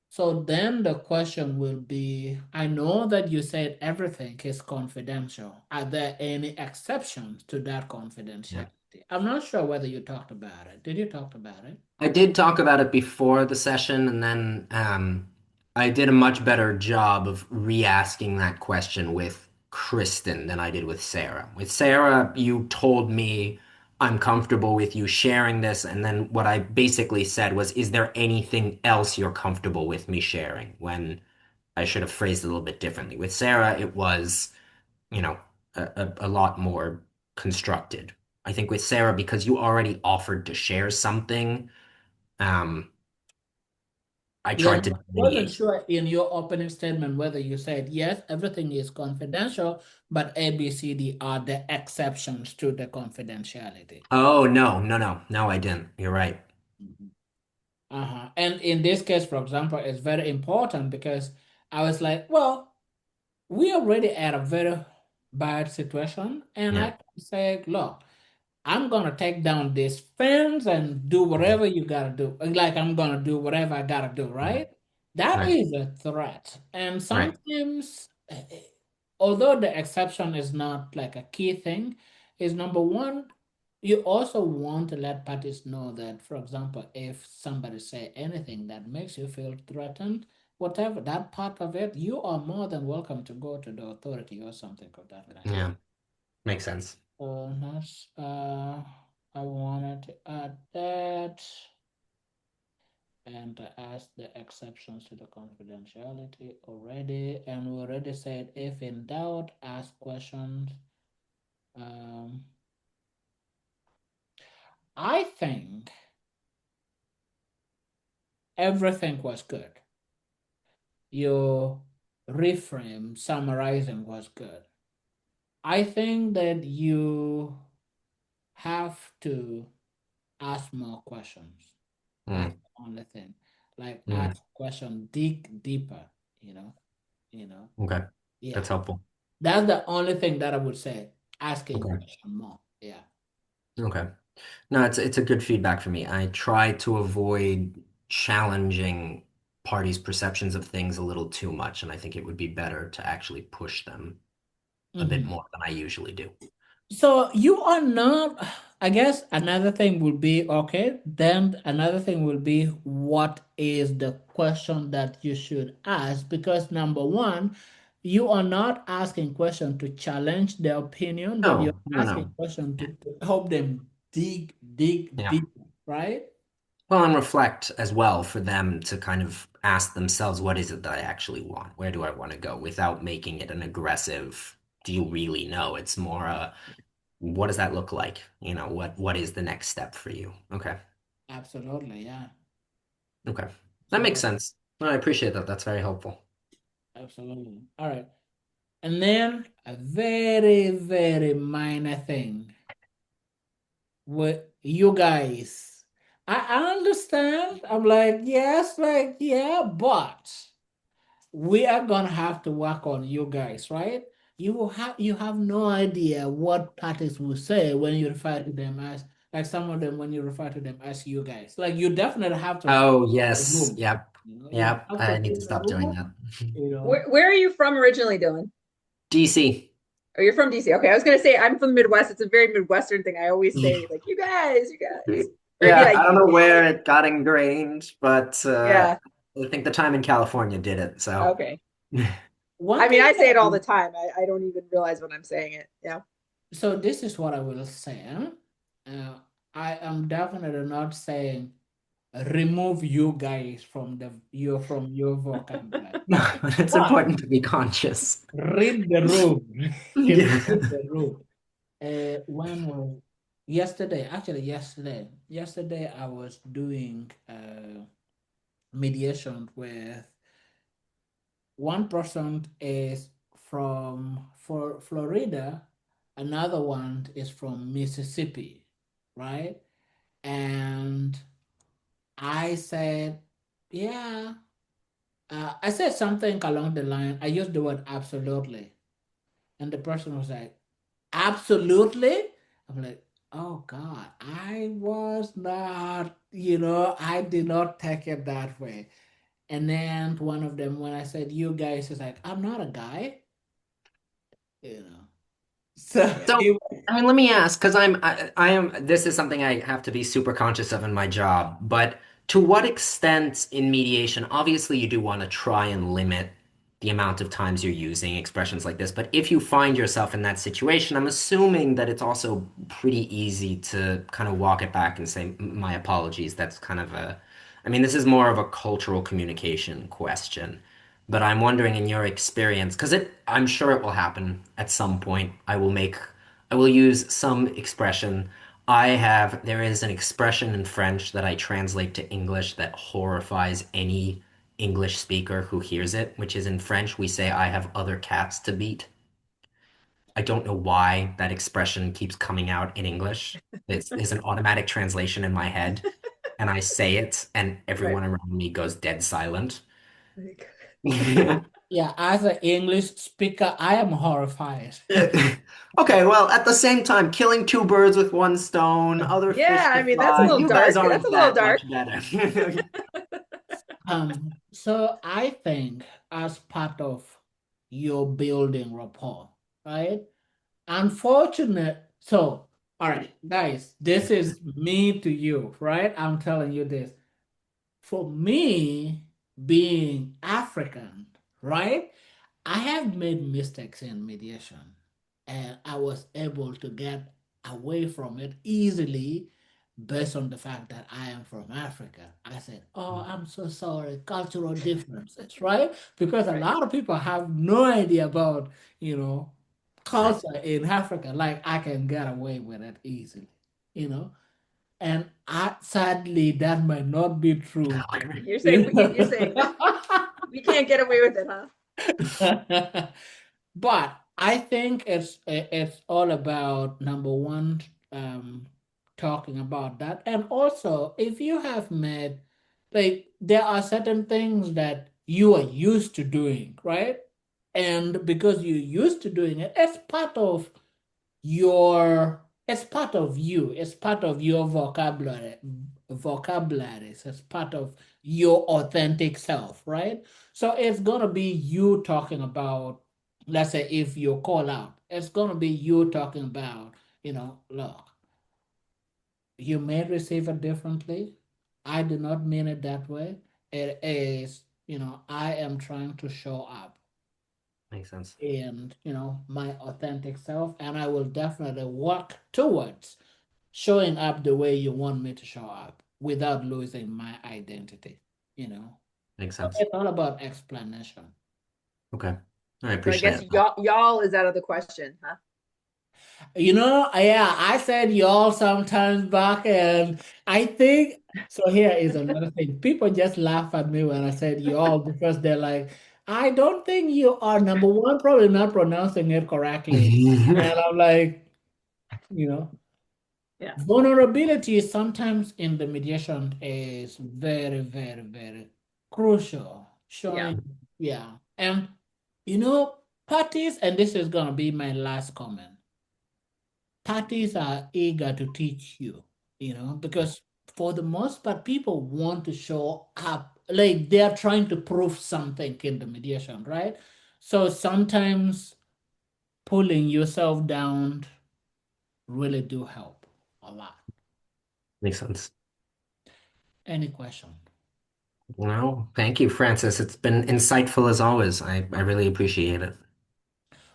So then the question will be, I know that you said everything is confidential. Are there any exceptions to that Yeah. confidentiality? I'm not sure whether you talked about it. Did you talk about it? I did talk about it before the session, and then I did a much better job of re-asking that question with Kristen than I did with Sarah. With Sarah, you told me I'm comfortable with you sharing this, and then what I basically said was, is there anything else you're comfortable with me sharing? When I should have phrased it a little bit differently. With Sarah, it was, you know, a lot more constructed. I think with Sarah, because you already offered to share something. Um, I Yeah, tried to I wasn't delineate. sure in your opening statement whether you said yes, everything is confidential, but A, B, C, D are the exceptions to the confidentiality. Oh, no, no, no, no, I didn't. You're right. Mhm. And in this case, for example, it's very important because I was like, well, we already at a very bad situation, and I Yeah, can say, look, I'm gonna take down this fence and do Mhm. whatever you gotta do. Like I'm gonna do whatever I gotta do, Mhm. right? That Right. is a threat. And Right. sometimes, although the exception is not like a key thing, is number one, you also want to let parties know that, for example, if somebody say anything that makes you feel threatened, whatever that part of it, you are more than welcome to go to the authority or something of that kind. Yeah. Makes sense. That's I wanted to add that and ask the exceptions to the confidentiality already, and we already said if in doubt, ask questions. Um, I think everything was good. Your reframe, summarizing was good. I think that you have to ask more questions. That's Mm. the only thing. Like Mm. ask question, dig deeper, you know, you know. Okay. Yeah. That's helpful. That's the only thing that I would say. Asking Okay. question more. Yeah. Okay. No, it's a good feedback for me. I try to avoid challenging parties' perceptions of things a little too much, and I think it would be better to actually push them a bit Mhm. more than I usually do. So you are not, I guess another thing will be okay. Then another thing will be what is the question that you should ask? Because number one, you are not asking question to challenge their opinion, but you're No, no, asking no. question to help them dig Yeah. deeper, right? Well, and reflect as well for them to kind of ask themselves, what is it that I actually want? Where do I want to go? Without making it an aggressive, do you really know? It's more what does that look like? What is the next step for you? Okay. Absolutely, yeah. Okay. That makes So sense. No, I appreciate that. That's very helpful. absolutely. All right. And then a very, very minor thing with you guys. I understand. I'm like, yes, like, yeah, but we are gonna have to work on you guys, right? You have no idea what parties will say when you refer to them as like some of them when you refer to them as you guys. Like you definitely have to read Oh, the yes. room. Yep. You Yep. have to I need to read the stop doing room, that. you know. Where are you from originally, Dylan? DC. Oh, you're from DC. Okay, I was gonna say I'm from the Midwest. It's a very Midwestern thing. I always say like you guys, or it'd be Yeah, like I don't you know where guys. it got ingrained, but Yeah. I think the time in California did it. So, Okay. One I mean, thing I say it all that the time. I don't even realize when I'm saying it. Yeah. so this is what I will say. Huh? Uh, I am definitely not saying remove you guys from your vocabulary. no, it's But important to be conscious. read the room. Read Yeah. the room. When was yesterday? Actually, yesterday. Yesterday I was doing mediation with one person is from for Florida, another one is from Mississippi, right? And I said, yeah. I said something along the line. I used the word absolutely. And the person was like, absolutely? I'm like, oh God, I was not, I did not take it that way. And then one of them, when I said you guys, is like, I'm not a guy, you know. So So, it, I mean, let me ask, because I am, this is something I have to be super conscious of in my job, but to what extent in mediation, obviously you do want to try and limit the amount of times you're using expressions like this, but if you find yourself in that situation, I'm assuming that it's also pretty easy to kind of walk it back and say, My apologies. That's kind of I mean, this is more of a cultural communication question. But I'm wondering in your experience, because I'm sure it will happen at some point. I will use some expression. There is an expression in French that I translate to English that horrifies any English speaker who hears it, which is in French, we say, I have other cats to beat. I don't know why that expression keeps coming out in English. It's an automatic translation in my head, and I say it, and Right. everyone around me goes dead silent. Like, Yeah, as an English speaker, I am horrified. Okay, well, at the same time, killing two birds with one stone, other fish Yeah, to I mean that's a fry, little you guys dark. That's a aren't little that dark. much better. So I think as part of your building rapport, right? Unfortunate. So, all right, guys, this is me to you, right? I'm telling you this. For me, being African, right? I have made mistakes in mediation, and I was able to get away from it easily based on the fact that I am from Africa. I said, "Oh, I'm so sorry, cultural differences," right? Because a Right. lot of people have no idea about, Right. culture in Africa. Like I can get away with it easily, you know. And sadly, that might not be true. You're saying You you're saying that we can't get away with it, huh? know? But I think it's all about number one, um, talking about that, and also if you have met, like there are certain things that you are used to doing, right? And because you're used to doing it, it's part of it's part of you, it's part of your vocabularies, it's part of your authentic self, right? So it's gonna be you talking about, let's say if you call out, it's gonna be you talking about, look, you may receive it differently. I do not mean it that way. It is, I am trying to show up Makes sense. in, my authentic self, and I will definitely work towards showing up the way you want me to show up without losing my identity, you know. Makes So sense. it's all about explanation. Okay. I So I appreciate guess it. y'all is out of the question, huh? Yeah, I said y'all sometimes back, and I think so. Here is another thing. People just laugh at me when I said y'all because they're like, I don't think you are number one, probably not pronouncing it correctly. And I'm like, you know, Yeah. vulnerability sometimes in the mediation is very, very, very crucial. Yeah. Showing, yeah. And, you know, parties, and this is going to be my last comment, parties are eager to teach you, because for the most part, people want to show up, like they're trying to prove something in the mediation, right? So sometimes pulling yourself down really do help a lot. Makes sense. Any question? Well, thank you, Francis. It's been insightful as always. I really appreciate it.